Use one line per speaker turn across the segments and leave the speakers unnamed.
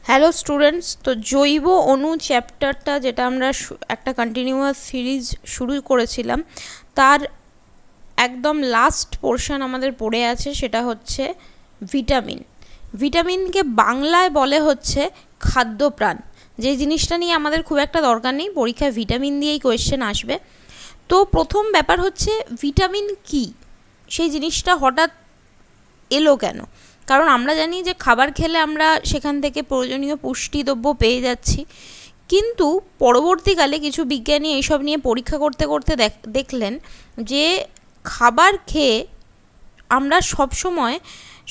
Hello students, তো জৈব অণু চ্যাপ্টারটা যেটা আমরা একটা কন্টিনিউয়াস সিরিজ শুরু করেছিলাম তার একদম লাস্ট পোর্শন আমাদের পড়ে আছে, সেটা হচ্ছে ভিটামিন। ভিটামিনকে বাংলায় বলে হচ্ছে খাদ্যপ্রাণ। যে জিনিসটা নিয়ে আমাদের খুব একটা দরকার নেই, পরীক্ষায় ভিটামিন দিয়েই কোয়েশ্চেন আসবে। তো প্রথম ব্যাপার হচ্ছে ভিটামিন কি, সেই জিনিসটা হঠাৎ এলো কেন? কারণ আমরা জানি যে খাবার খেলে আমরা সেখান থেকে প্রয়োজনীয় পুষ্টিদ্রব্য পেয়ে যাচ্ছি, কিন্তু পরবর্তীকালে কিছু বিজ্ঞানী এইসব নিয়ে পরীক্ষা করতে করতে দেখলেন যে খাবার খেয়ে আমরা সবসময়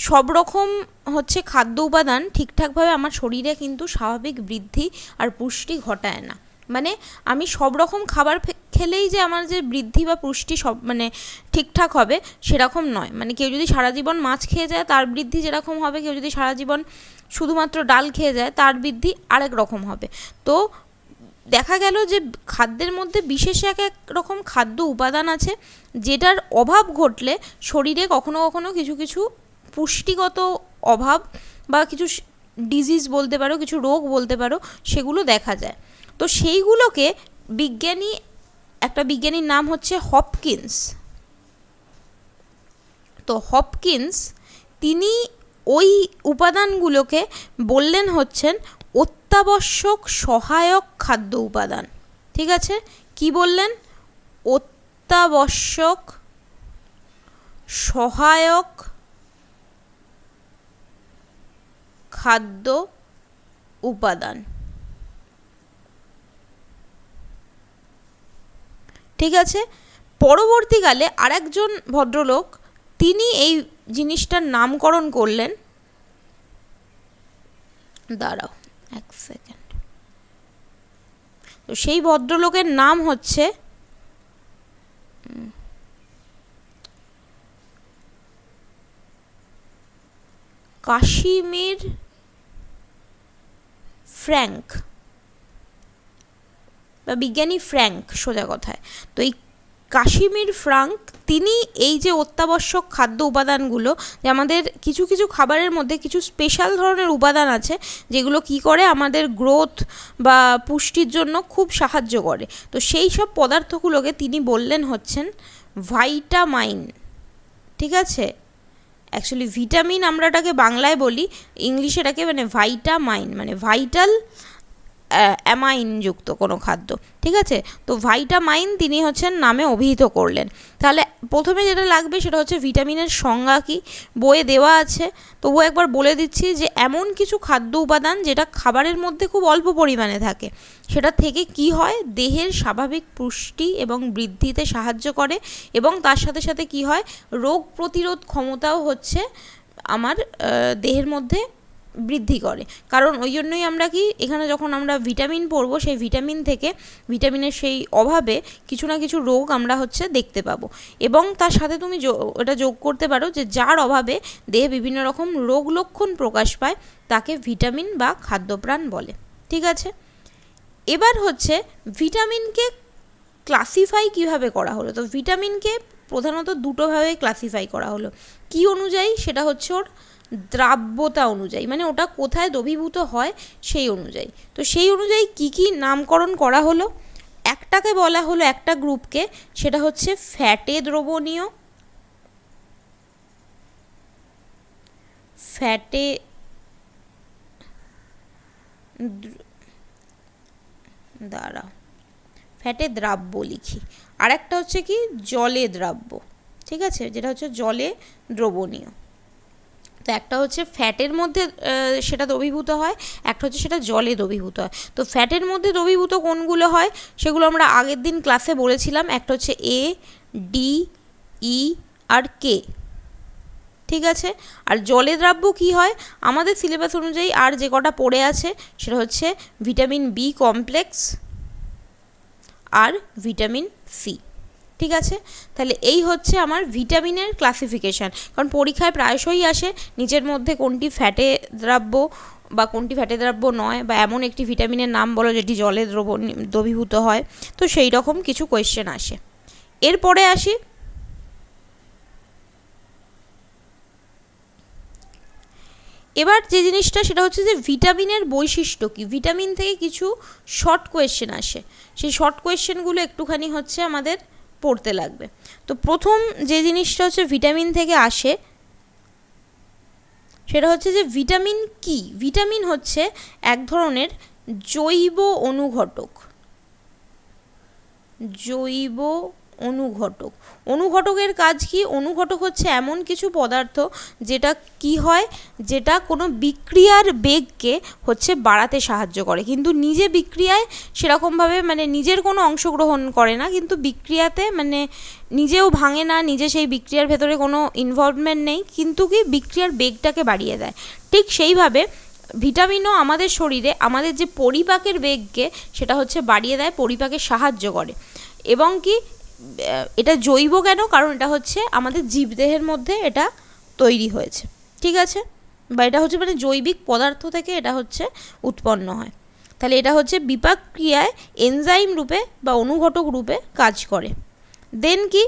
সব রকম হচ্ছে খাদ্য উপাদান ঠিকঠাকভাবে আমার শরীরে কিন্তু স্বাভাবিক বৃদ্ধি আর পুষ্টি ঘটায় না। মানে আমি সব রকম খাবার খেলেই যে আমার যে বৃদ্ধি বা পুষ্টি সব মানে ঠিকঠাক হবে সেরকম নয়। মানে কেউ যদি সারা জীবন মাছ খেয়ে যায় তার বৃদ্ধি যেরকম হবে, কেউ যদি সারা জীবন শুধুমাত্র ডাল খেয়ে যায় তার বৃদ্ধি আরেক রকম হবে। তো দেখা গেল যে খাদ্যের মধ্যে বিশেষ এক এক রকম খাদ্য উপাদান আছে যেটার অভাব ঘটলে শরীরে কখনো কখনো কিছু কিছু পুষ্টিগত অভাব বা কিছু ডিজিজ বলতে পারো, কিছু রোগ বলতে পারো, সেগুলো দেখা যায়। তো সেইগুলোকে একটা বিজ্ঞানীর নাম হচ্ছে হপকিন্স। তো হপকিন্স তিনি ওই উপাদানগুলোকে বললেন হচ্ছেন অত্যাবশ্যক সহায়ক খাদ্য উপাদান। ঠিক আছে, কি বললেন? অত্যাবশ্যক সহায়ক খাদ্য উপাদান। ঠিক আছে, পরবর্তীকালে আরেকজন ভদ্রলোক তিনি এই জিনিসটার নামকরণ করলেন। দাঁড়াও এক সেকেন্ড। তো সেই ভদ্রলোকের নাম হচ্ছে কাশিমির ফ্র্যাঙ্ক বা বিজ্ঞানী ফ্র্যাঙ্ক, সোজা কথায়। তো এই কাশিমির ফ্র্যাঙ্ক তিনি এই যে অত্যাবশ্যক খাদ্য উপাদানগুলো, যে আমাদের কিছু কিছু খাবারের মধ্যে কিছু স্পেশাল ধরনের উপাদান আছে যেগুলো কি করে আমাদের গ্রোথ বা পুষ্টির জন্য খুব সাহায্য করে, তো সেই সব পদার্থগুলোকে তিনি বললেন হচ্ছেন ভাইটামাইন। ঠিক আছে, অ্যাকচুয়ালি ভিটামিন আমরা এটাকে বাংলায় বলি, ইংলিশে এটাকে মানে ভাইটামাইন, মানে ভাইটাল অ্যামাইনযুক্ত কোনো খাদ্য। ঠিক আছে, তো ভাইটামাইন তিনি হচ্ছেন নামে অভিহিত করলেন। তাহলে প্রথমে যেটা লাগবে সেটা হচ্ছে ভিটামিনের সংজ্ঞা কি, বইয়ে দেওয়া আছে, তবুও একবার বলে দিচ্ছি যে এমন কিছু খাদ্য উপাদান যেটা খাবারের মধ্যে খুব অল্প পরিমাণে থাকে, সেটা থেকে কি হয় দেহের স্বাভাবিক পুষ্টি এবং বৃদ্ধিতে সাহায্য করে, এবং তার সাথে সাথে কি হয় রোগ প্রতিরোধ ক্ষমতাও হচ্ছে আমার দেহের মধ্যে বৃদ্ধি করে। কারণ ওই জন্যই আমরা কি এখানে যখন আমরা ভিটামিন পড়বো, সেই ভিটামিন থেকে ভিটামিনের সেই অভাবে কিছু না কিছু রোগ আমরা হচ্ছে দেখতে পাবো, এবং তার সাথে তুমি এটা যোগ করতে পারো যে যার অভাবে দেহে বিভিন্ন রকম রোগ লক্ষণ প্রকাশ পায় তাকে ভিটামিন বা খাদ্যপ্রাণ বলে। ঠিক আছে, এবার হচ্ছে ভিটামিনকে ক্লাসিফাই কিভাবে করা হলো। তো ভিটামিনকে প্রধানত দুটোভাবে ক্লাসিফাই করা হলো। কি অনুযায়ী? সেটা হচ্ছে ওর দ্রাব্যতা অনুযায়ী, মানে ওটা কোথায় দ্রবীভূত হয় সেই অনুযায়ী। তো সেই অনুযায়ী কি কি নামকরণ করা হলো? একটাকে বলা হলো, একটা গ্রুপকে, সেটা হচ্ছে ফ্যাটে দ্রবণীয়, ফ্যাটে ফ্যাটে দ্রাব্য লিখি। আর একটা হচ্ছে কি জলে দ্রাব্য। ঠিক আছে, যেটা হচ্ছে জলে দ্রবণীয়। তো একটা হচ্ছে ফ্যাটের মধ্যে সেটা দ্রবীভূত হয়, একটা হচ্ছে সেটা জলে দ্রবীভূত হয়। তো ফ্যাটের মধ্যে দ্রবীভূত কোনগুলো হয় সেগুলো আমরা আগের দিন ক্লাসে বলেছিলাম। একটা হচ্ছে এ, ডি, ই আর কে। ঠিক আছে, আর জলে দ্রাব্য কি হয় আমাদের সিলেবাস অনুযায়ী আর যে কটা পড়ে আছে সেটা হচ্ছে ভিটামিন বি কমপ্লেক্স আর ভিটামিন সি। ঠিক আছে, তাহলে এই হচ্ছে আমার ভিটামিনের ক্লাসিফিকেশান। কারণ পরীক্ষায় প্রায়শই আসে নিচের মধ্যে কোনটি ফ্যাটে দ্রাব্য বা কোনটি ফ্যাটে দ্রাব্য নয়, বা এমন একটি ভিটামিনের নাম বলো যেটি জলে দ্রবীভূত হয়। তো সেই রকম কিছু কোয়েশ্চেন আসে। এরপরে আসি এবার যে জিনিসটা সেটা হচ্ছে যে ভিটামিনের বৈশিষ্ট্য কী, ভিটামিন থেকে কিছু শর্ট কোয়েশ্চেন আসে, সেই শর্ট কোয়েশ্চেনগুলো একটুখানি হচ্ছে আমাদের পড়তে লাগবে। তো প্রথম যে জিনিসটা হচ্ছে ভিটামিন থেকে আসে সেটা হচ্ছে যে ভিটামিন কি। ভিটামিন হচ্ছে এক ধরনের জৈব অনুঘটক। জৈব অনুঘটক। অনুঘটকের কাজ কি? অনুঘটক হচ্ছে এমন কিছু পদার্থ যেটা কি হয়, যেটা কোনো বিক্রিয়ার বেগকে হচ্ছে বাড়াতে সাহায্য করে, কিন্তু নিজে বিক্রিয়ায় সেরকমভাবে মানে নিজের কোনো অংশগ্রহণ করে না, কিন্তু বিক্রিয়াতে মানে নিজেও ভাঙে না, নিজে সেই বিক্রিয়ার ভেতরে কোনো ইনভলভমেন্ট নেই, কিন্তু কি বিক্রিয়ার বেগটাকে বাড়িয়ে দেয়। ঠিক সেইভাবে ভিটামিনও আমাদের শরীরে আমাদের যে পরিপাকের বেগকে সেটা হচ্ছে বাড়িয়ে দেয়, পরিপাকে সাহায্য করে। এবং কি এটা জৈব কেন? কারণ এটা হচ্ছে আমাদের জীবদেহের মধ্যে এটা তৈরি হয়েছে, ঠিক আছে, বা এটা হচ্ছে মানে জৈবিক পদার্থ থেকে এটা হচ্ছে উৎপন্ন হয়। তাহলে এটা হচ্ছে বিপাক ক্রিয়ায় এনজাইম রূপে বা অনুঘটক রূপে কাজ করে। দেন কি,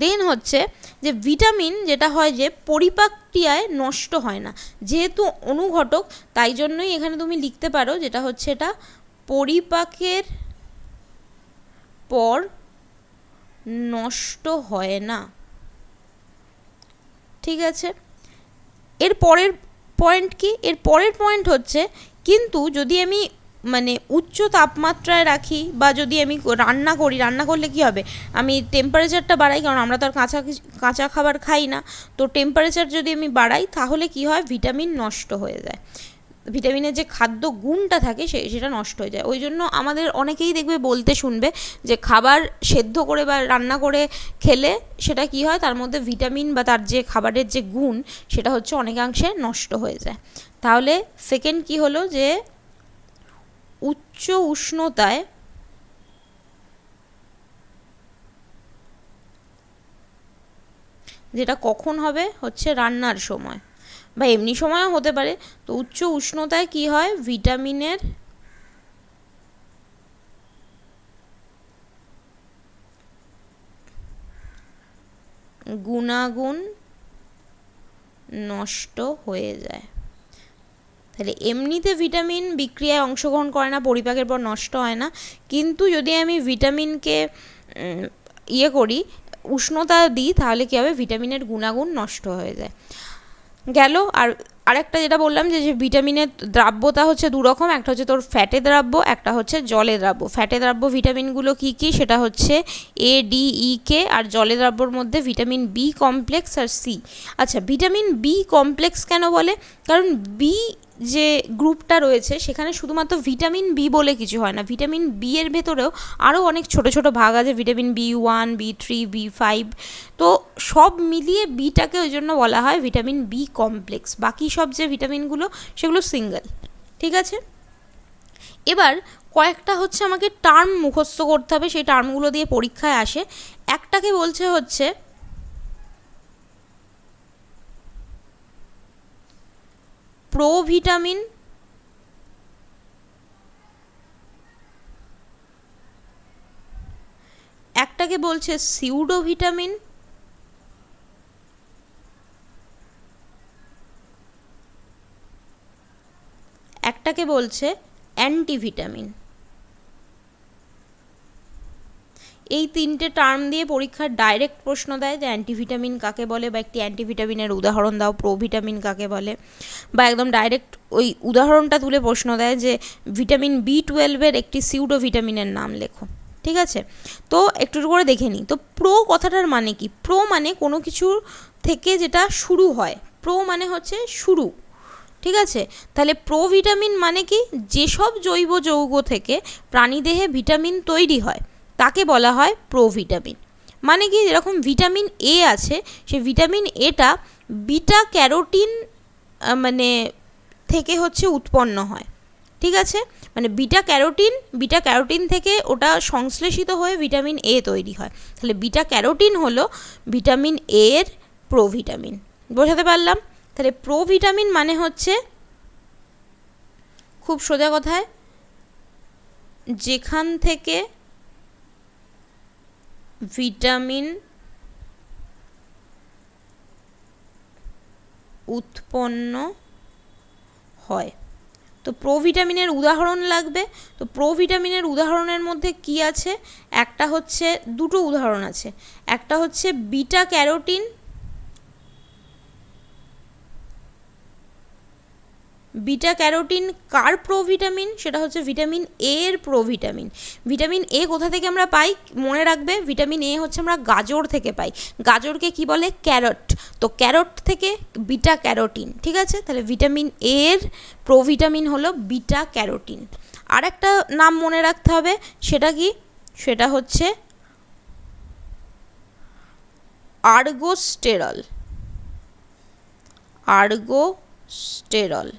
দেন হচ্ছে যে ভিটামিন যেটা হয় যে পরিপাক ক্রিয়ায় নষ্ট হয় না, যেহেতু অনুঘটক, তাই জন্যই এখানে তুমি লিখতে পারো যেটা হচ্ছে এটা পরিপাকের পর নষ্ট হয় না, ঠিক আছে। এর পরের পয়েন্ট কি? এর পরের পয়েন্ট হচ্ছে কিন্তু যদি আমি মানে উচ্চ তাপমাত্রায় রাখি বা যদি আমি রান্না করি, রান্না করলে কি হবে, আমি টেম্পারেচারটা বাড়াই, কারণ আমরা তো আর কাঁচা খাবার খাই না, তো টেম্পারেচার যদি আমি বাড়াই তাহলে কি হয়, ভিটামিন নষ্ট হয়ে যায়, ভিটামিনের যে খাদ্য গুণটা থাকে সেটা নষ্ট হয়ে যায়। ওই জন্য আমাদের অনেকেই দেখবে বলতে শুনবে যে খাবার সেদ্ধ করে বা রান্না করে খেলে সেটা কি হয়, তার মধ্যে ভিটামিন বা তার যে খাবারের যে গুণ সেটা হচ্ছে অনেকাংশে নষ্ট হয়ে যায়। তাহলে সেকেন্ড কি হলো, যে উচ্চ উষ্ণতায় যেটা কখন হবে, হচ্ছে রান্নার সময় বা এমনি সময়ও হতে পারে। তো উচ্চ উষ্ণতায় কি হয়, ভিটামিনের গুণাগুণ নষ্ট হয়ে যায়। তাহলে এমনিতে ভিটামিন বিক্রিয়ায় অংশগ্রহণ করে না, পরিপাকের পর নষ্ট হয় না, কিন্তু যদি আমি ভিটামিনকে ইয়ে করি, উষ্ণতা দিই, তাহলে কী হবে, ভিটামিনের গুণাগুণ নষ্ট হয়ে যায়। গেল। আর আরেকটা যেটা বললাম যে ভিটামিনের দ্রাব্যতা হচ্ছে দুরকম, একটা হচ্ছে তোর ফ্যাটে দ্রাব্য, একটা হচ্ছে জলে দ্রাব্য। ফ্যাটে দ্রাব্য ভিটামিনগুলো কী কী, সেটা হচ্ছে এ, ডি, ই, কে, আর জলে দ্রাব্যর মধ্যে ভিটামিন বি কমপ্লেক্স আর সি। আচ্ছা, ভিটামিন বি কমপ্লেক্স কেন বলে? কারণ বি যে গ্রুপটা রয়েছে সেখানে শুধুমাত্র ভিটামিন বি বলে কিছু হয় না, ভিটামিন বি এর ভেতরেও আরও অনেক ছোট ছোট ভাগ আছে, ভিটামিন বি1, বি3, বি5, তো সব মিলিয়ে বিটাকে ওই জন্য বলা হয় ভিটামিন বি কমপ্লেক্স। বাকি সব যে ভিটামিনগুলো সেগুলো সিঙ্গেল, ঠিক আছে। এবার কয়েকটা হচ্ছে আমাকে টার্ম মুখস্থ করতে হবে, সেই টার্মগুলো দিয়ে পরীক্ষায় আসে। একটাকে বলছে হচ্ছে প্রোভিটামিন, একটাকে বলছে সিউডোভিটামিন, একটাকে বলছে অ্যান্টিভিটামিন। এই তিনটে টার্ম দিয়ে পরীক্ষার ডাইরেক্ট প্রশ্ন দেয় যে অ্যান্টিভিটামিন কাকে বলে, বা একটি অ্যান্টিভিটামিনের উদাহরণ দাও, প্রোভিটামিন কাকে বলে, বা একদম ডাইরেক্ট ওই উদাহরণটা তুলে প্রশ্ন দেয় যে ভিটামিন বি12 একটি সিউডোভিটামিনের নাম লেখো, ঠিক আছে। তো একটু করে দেখে নিই। তো প্রো কথাটার মানে কি? প্রো মানে কোনো কিছু থেকে যেটা শুরু হয়, প্রো মানে হচ্ছে শুরু, ঠিক আছে। তাহলে প্রোভিটামিন মানে কি? যেসব জৈব যৌগ থেকে প্রাণীদেহে ভিটামিন তৈরি হয় তাকে বলা হয় প্রোভিটামিন। মানে কি, যেরকম ভিটামিন এ আছে, সেই ভিটামিন এটা বিটা ক্যারোটিন মানে থেকে হচ্ছে উৎপন্ন হয়, ঠিক আছে। মানে বিটা ক্যারোটিন থেকে ওটা সংশ্লেষিত হয়ে ভিটামিন এ তৈরি হয়। তাহলে বিটা ক্যারোটিন হলো ভিটামিন এর প্রোভিটামিন। বোঝাতে পারলাম? তাহলে প্রোভিটামিন মানে হচ্ছে, খুব সোজা কথায়, যেখান থেকে ভিটামিন উৎপন্ন হয়। তো প্রোভিটামিনের উদাহরণ লাগবে। তো প্রোভিটামিনের উদাহরণের মধ্যে কি আছে, একটা হচ্ছে, দুটো উদাহরণ আছে, একটা হচ্ছে বিটা ক্যারোটিন, বিটা ক্যারোটিন কার প্রোভিটামিন, সেটা হচ্ছে ভিটামিন এ এর প্রোভিটামিন। ভিটামিন এ কোথা থেকে আমরা পাই মনে রাখবে, ভিটামিন এ হচ্ছে আমরা গাজর থেকে পাই। গাজরকে কি বলে, ক্যারট। তো ক্যারট থেকে বিটা ক্যারোটিন, ঠিক আছে। তাহলে ভিটামিন এ এর প্রোভিটামিন হলো বিটা ক্যারোটিন। আর একটা নাম মনে রাখতে হবে, সেটা কি, সেটা হচ্ছে আর্গোস্টেরল। আর্গোস্টেরল,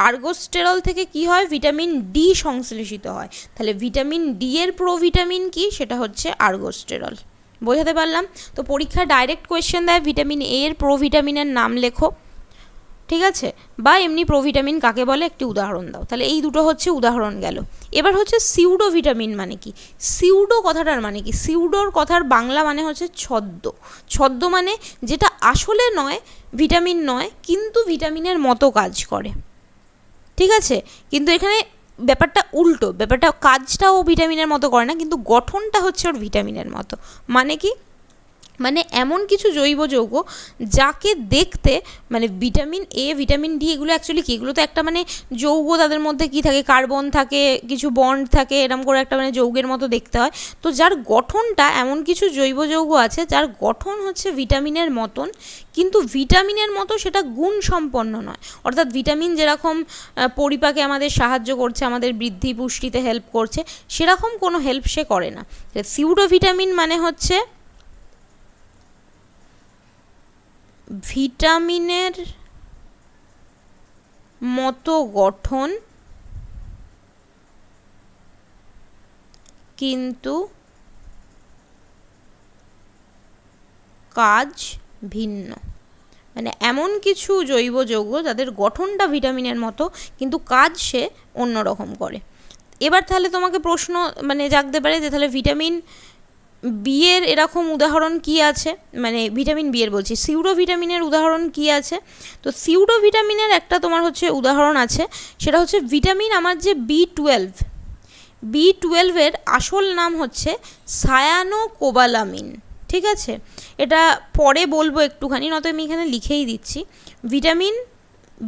আর্গোস্টেরল থেকে কি হয়, ভিটামিন ডি সংশ্লেষিত হয়। তাহলে ভিটামিন ডি এর প্রোভিটামিন কি, সেটা হচ্ছে আর্গোস্টেরল। বোঝাতে পারলাম? তো পরীক্ষায় ডাইরেক্ট কোয়েশ্চেন দেয় ভিটামিন এ এর প্রোভিটামিনের নাম লেখো, ঠিক আছে, বা এমনি প্রোভিটামিন কাকে বলে একটি উদাহরণ দাও। তাহলে এই দুটো হচ্ছে উদাহরণ গেল। এবার হচ্ছে সিউডো ভিটামিন মানে কি। সিউডো কথাটার মানে কি, সিউডোর কথার বাংলা মানে হচ্ছে ছদ্ম। ছদ্ম মানে যেটা আসলে নয়, ভিটামিন নয়, কিন্তু ভিটামিনের মতো কাজ করে, ঠিক আছে। কিন্তু এখানে ব্যাপারটা উল্টো, ব্যাপারটা কাজটাও ভিটামিনের মতো করে না, কিন্তু গঠনটা হচ্ছে ওর ভিটামিনের মতো। মানে কি, মানে এমন কিছু জৈব যৌগ যাকে দেখতে, মানে ভিটামিন এ, ভিটামিন ডি, এগুলো অ্যাকচুয়ালি কি, এগুলো তো একটা মানে যৌগ, তাদের মধ্যে কি থাকে, কার্বন থাকে, কিছু বন্ড থাকে, এরকম করে একটা মানে যৌগের মতো দেখতে হয়। তো যার গঠনটা, এমন কিছু জৈব যৌগ আছে যার গঠন হচ্ছে ভিটামিনের মতন, কিন্তু ভিটামিনের মতো সেটা গুণ সম্পন্ন নয়। অর্থাৎ ভিটামিন যেরকম পরিপাকে আমাদের সাহায্য করছে, আমাদের বৃদ্ধি পুষ্টিতে হেল্প করছে, সেরকম কোনো হেল্প সে করে না। সিউডো ভিটামিন মানে হচ্ছে ভিটামিনের মতো গঠন কিন্তু কাজ ভিন্ন। মানে এমন কিছু জৈব যৌগ যাদের গঠনটা ভিটামিনের মতো কিন্তু কাজ সে অন্যরকম করে। এবার তাহলে তোমাকে প্রশ্ন মানে জাগতে পারে যে তাহলে ভিটামিন বি এর এরকম উদাহরণ কি আছে, মানে ভিটামিন বি এর বলছি, সিউডো ভিটামিনের উদাহরণ কি আছে। তো সিউডো ভিটামিনের একটা তোমার হচ্ছে উদাহরণ আছে, সেটা হচ্ছে ভিটামিন আমার যে B12, B12-এর আসল নাম হচ্ছে সায়ানোকোবালামিন, ঠিক আছে। এটা পরে বলবো একটুখানি, নয়তো আমি এখানে লিখেই দিচ্ছি। ভিটামিন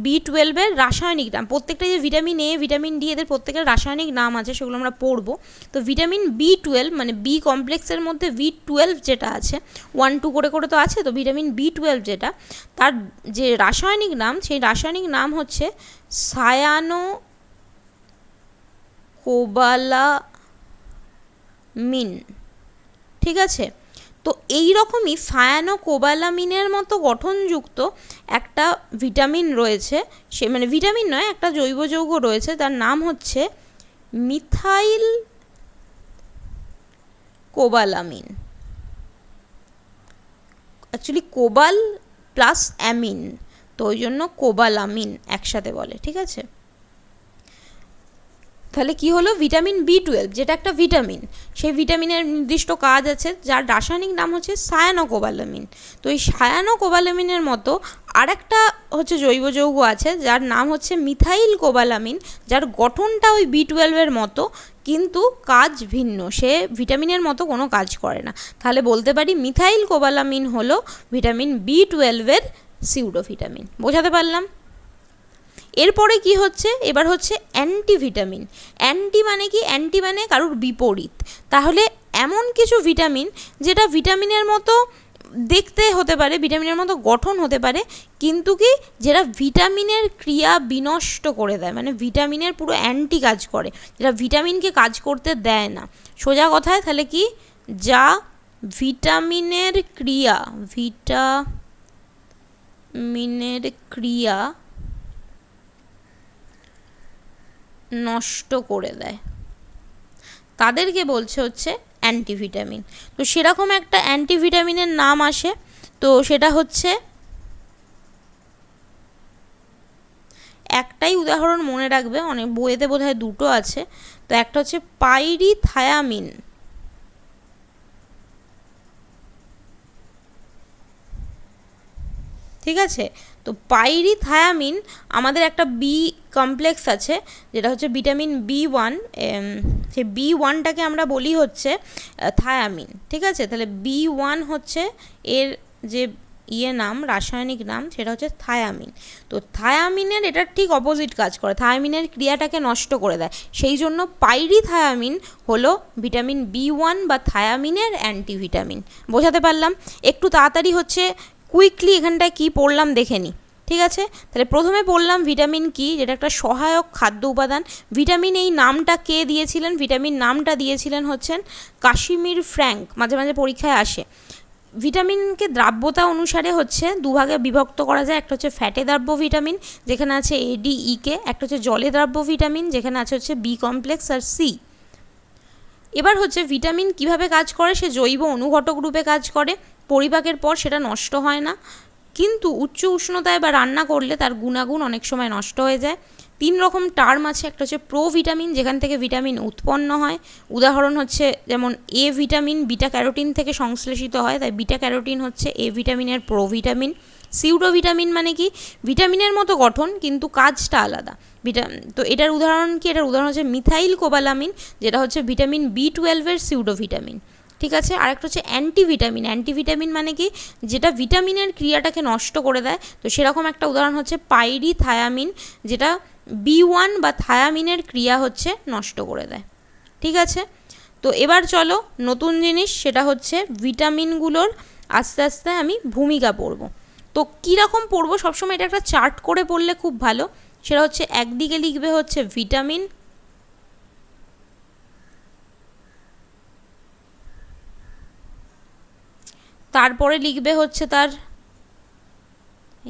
B12-এর রাসায়নিক নাম, প্রত্যেকটা যে ভিটামিন এ, ভিটামিন ডি, এদের প্রত্যেকের রাসায়নিক নাম আছে, সেগুলো আমরা পড়বো। তো ভিটামিন B12 মানে বি কমপ্লেক্সের মধ্যে B12 যেটা আছে, 1-2 করে করে তো আছে, তো ভিটামিন B12 যেটা, তার যে রাসায়নিক নাম, সেই রাসায়নিক নাম হচ্ছে সায়ানোকোবালামিন, ঠিক আছে। তো এই রকমই সায়ানোকোবালামিনের মতো গঠনযুক্ত একটা ভিটামিন রয়েছে, সে মানে ভিটামিন নয়, একটা জৈব যৌগ রয়েছে, তার নাম হচ্ছে methyl cobalamin. Actually cobalt plus amine, তো ওই জন্য কোবালামিন একসাথে বলে, ঠিক আছে। তাহলে কি হলো, ভিটামিন B12 যেটা একটা ভিটামিন, সেই ভিটামিনের নির্দিষ্ট কাজ আছে, যার রাসায়নিক নাম হচ্ছে সায়ানোকোবালামিন। তো এই সায়ানোকোবালামিনের মতো আরেকটা হচ্ছে জৈব যৌগ আছে যার নাম হচ্ছে মিথাইল কোবালামিন, যার গঠনটা ওই B12-এর মতো কিন্তু কাজ ভিন্ন, সে ভিটামিনের মতো কোনো কাজ করে না। তাহলে বলতে পারি মিথাইল কোবালামিন হলো ভিটামিন B12-এর সিউডো ভিটামিন। বোঝাতে পারলাম? এরপরে কি হচ্ছে, এবার হচ্ছে অ্যান্টিভিটামিন। অ্যান্টি মানে কি, অ্যান্টি মানে কারোর বিপরীত। তাহলে এমন কিছু ভিটামিন যেটা ভিটামিনের মতো দেখতে হতে পারে, ভিটামিনের মতো গঠন হতে পারে, কিন্তু কি যেটা ভিটামিনের ক্রিয়া বিনষ্ট করে দেয়, মানে ভিটামিনের পুরো অ্যান্টি কাজ করে, যেটা ভিটামিনকে কাজ করতে দেয় না। সোজা কথায় তাহলে কি, যা ভিটামিনের ক্রিয়া নষ্ট করে দেয়, তাদেরকে বলছে হচ্ছে অ্যান্টিভিটামিন। তো সেরকম একটা অ্যান্টিভিটামিনের নাম আসে, তো সেটা হচ্ছে, একটাই উদাহরণ মনে রাখবে, অনেক বইয়েতে বোধহয় দুটো আছে। তো একটা হচ্ছে পাইরিথায়ামিন, ঠিক আছে। তো তো পাইরিথায়ামিন আমাদের একটা বি কমপ্লেক্স আছে যেটা হচ্ছে ভিটামিন B1, সেই B1টাকে আমরা বলি হচ্ছে থায়ামিন, ঠিক আছে। তাহলে B1 হচ্ছে এর যে নাম, রাসায়নিক নাম, সেটা হচ্ছে থায়ামিন। তো থায়ামিনের এটা ঠিক অপোজিট কাজ করে, থায়ামিনের ক্রিয়াটাকে নষ্ট করে দেয়, সেই জন্য পাইরিথায়ামিন হলো ভিটামিন B1 বা থায়ামিনের অ্যান্টিভিটামিন। বোঝাতে পারলাম? একটু তাড়াতাড়ি হচ্ছে কুইকলি এখানটায় কী পড়লাম দেখে নিই, ঠিক আছে। তাহলে প্রথমে পড়লাম ভিটামিন কি, যেটা একটা সহায়ক খাদ্য উপাদান। ভিটামিন এই নামটা কে দিয়েছিলেন? ভিটামিন নামটা দিয়েছিলেন হচ্ছেন কাশ্মীর ফ্র্যাঙ্ক, মাঝে মাঝে পরীক্ষায় আসে। ভিটামিনকে দ্রাব্যতা অনুসারে হচ্ছে দুভাগে বিভক্ত করা যায়, একটা হচ্ছে ফ্যাটে দ্রাব্য ভিটামিন যেখানে আছে ADEK, একটা হচ্ছে জলে দ্রাব্য ভিটামিন যেখানে আছে হচ্ছে B কমপ্লেক্স আর C। এবার হচ্ছে ভিটামিন কিভাবে কাজ করে, সে জৈব অনুঘটক রূপে কাজ করে, পরিপাকের পর সেটা নষ্ট হয় না, কিন্তু উচ্চ উষ্ণতায় বা রান্না করলে তার গুণাগুণ অনেক সময় নষ্ট হয়ে যায়। 3 রকম টার্ম আছে, একটা হচ্ছে প্রোভিটামিন যেখান থেকে ভিটামিন উৎপন্ন হয়, উদাহরণ হচ্ছে যেমন A ভিটামিন বিটা ক্যারোটিন থেকে সংশ্লেষিত হয়, তাই বিটা ক্যারোটিন হচ্ছে A ভিটামিনের প্রোভিটামিন। সিউডোভিটামিন মানে কি, ভিটামিনের মতো গঠন কিন্তু কাজটা আলাদা। তো এটার উদাহরণ কি, এটার উদাহরণ হচ্ছে মিথাইল কোবালামিন যেটা হচ্ছে ভিটামিন B12-এর সিউডোভিটামিন, ঠিক আছে। আরেকটা হচ্ছে অ্যান্টিভিটামিন। অ্যান্টিভিটামিন মানে কি, যেটা ভিটামিনের ক্রিয়াটাকে নষ্ট করে দেয়, তো সেরকম একটা উদাহরণ হচ্ছে পাইরিথায়ামিন যেটা B1 বা থায়ামিনের ক্রিয়া হচ্ছে নষ্ট করে দেয়, ঠিক আছে। তো এবার চলো নতুন জিনিস, সেটা হচ্ছে ভিটামিনগুলোর আস্তে আস্তে আমি ভূমিকা পড়ব। তো কীরকম পড়বো, সবসময় এটা একটা চার্ট করে পড়লে খুব ভালো। সেটা হচ্ছে একদিকে লিখবে হচ্ছে ভিটামিন, তারপরে লিখবে হচ্ছে তার,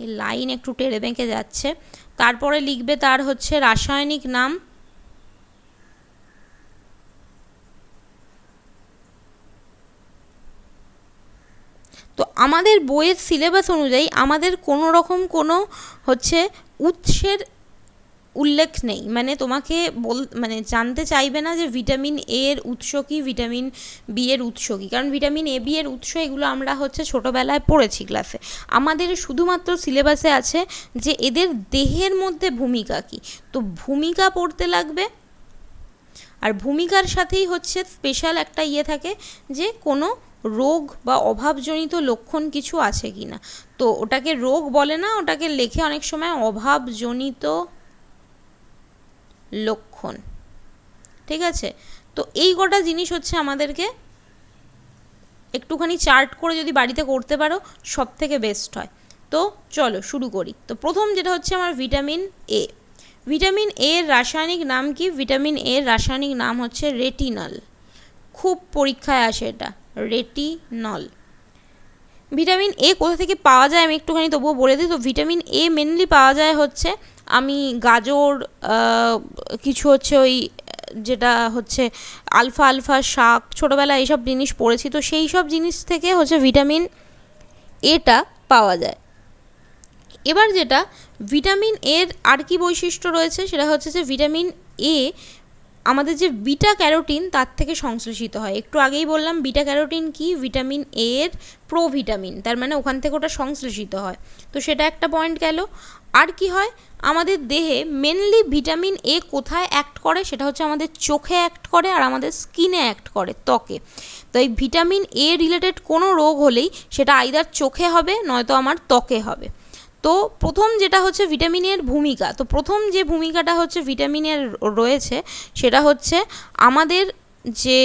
এই লাইন একটু টেড়ে বেঁকে যাচ্ছে, তারপরে লিখবে তার হচ্ছে রাসায়নিক নাম, তো আমাদের বইয়ের সিলেবাস অনুযায়ী আমাদের কোনো রকম কোনো হচ্ছে উৎসের উল্লেখ নেই, মানে তোমাকে মানে জানতে চাইবে না যে ভিটামিন A এর উৎস কী, ভিটামিন B এর উৎস কী, কারণ ভিটামিন A B এর উৎস এগুলো আমরা হচ্ছে ছোটোবেলায় পড়েছি ক্লাসে। আমাদের শুধুমাত্র সিলেবাসে আছে যে এদের দেহের মধ্যে ভূমিকা কী, তো ভূমিকা পড়তে লাগবে। আর ভূমিকার সাথেই হচ্ছে স্পেশাল একটা থাকে যে কোনো রোগ বা অভাবজনিত লক্ষণ কিছু আছে কি না, তো ওটাকে রোগ বলে না, ওটাকে লেখে অনেক সময় অভাবজনিত লক্ষণ, ঠিক আছে। তো এই কটা জিনিস হচ্ছে আমাদেরকে একটুখানি চার্ট করে যদি বাড়িতে করতে পারো সব থেকে বেস্ট হয়। তো চলো শুরু করি। তো প্রথম যেটা হচ্ছে আমার ভিটামিন A। ভিটামিন A এর রাসায়নিক নাম কি? ভিটামিন A এর রাসায়নিক নাম হচ্ছে রেটিনল, খুব পরীক্ষায় আসে এটা, রেটিনল। ভিটামিন A কোথা থেকে পাওয়া যায় আমি একটুখানি তবুও বলে দিই। তো ভিটামিন A মেনলি পাওয়া যায় হচ্ছে, আমি গাজর, কিছু হচ্ছে ওই যেটা হচ্ছে আলফা আলফা শাক, ছোটোবেলায় এইসব জিনিস পড়েছি, তো সেই সব জিনিস থেকে হচ্ছে ভিটামিন এটা পাওয়া যায়। এবার যেটা ভিটামিন এর আর কি বৈশিষ্ট্য রয়েছে সেটা হচ্ছে যে ভিটামিন A আমাদের যে বিটা ক্যারোটিন তার থেকে সংশ্লেষিত হয়। একটু আগেই বললাম বিটা ক্যারোটিন কি, ভিটামিন A এর প্রোভিটামিন, তার মানে ওখান থেকে ওটা সংশ্লেষিত হয়, তো সেটা একটা পয়েন্ট গেল। আর কি হয়, আমাদের দেহে মেনলি ভিটামিন A কোথায় অ্যাক্ট করে, সেটা হচ্ছে আমাদের চোখে অ্যাক্ট করে আর আমাদের স্কিনে অ্যাক্ট করে, ত্বকে। তো এই ভিটামিন A রিলেটেড কোনো রোগ হলেই সেটা আইদার চোখে হবে নয়তো আমার ত্বকে হবে। তো প্রথম যেটা হচ্ছে ভিটামিনের ভূমিকা, তো প্রথম যে ভূমিকাটা হচ্ছে ভিটামিনের রয়েছে সেটা হচ্ছে আমাদের যে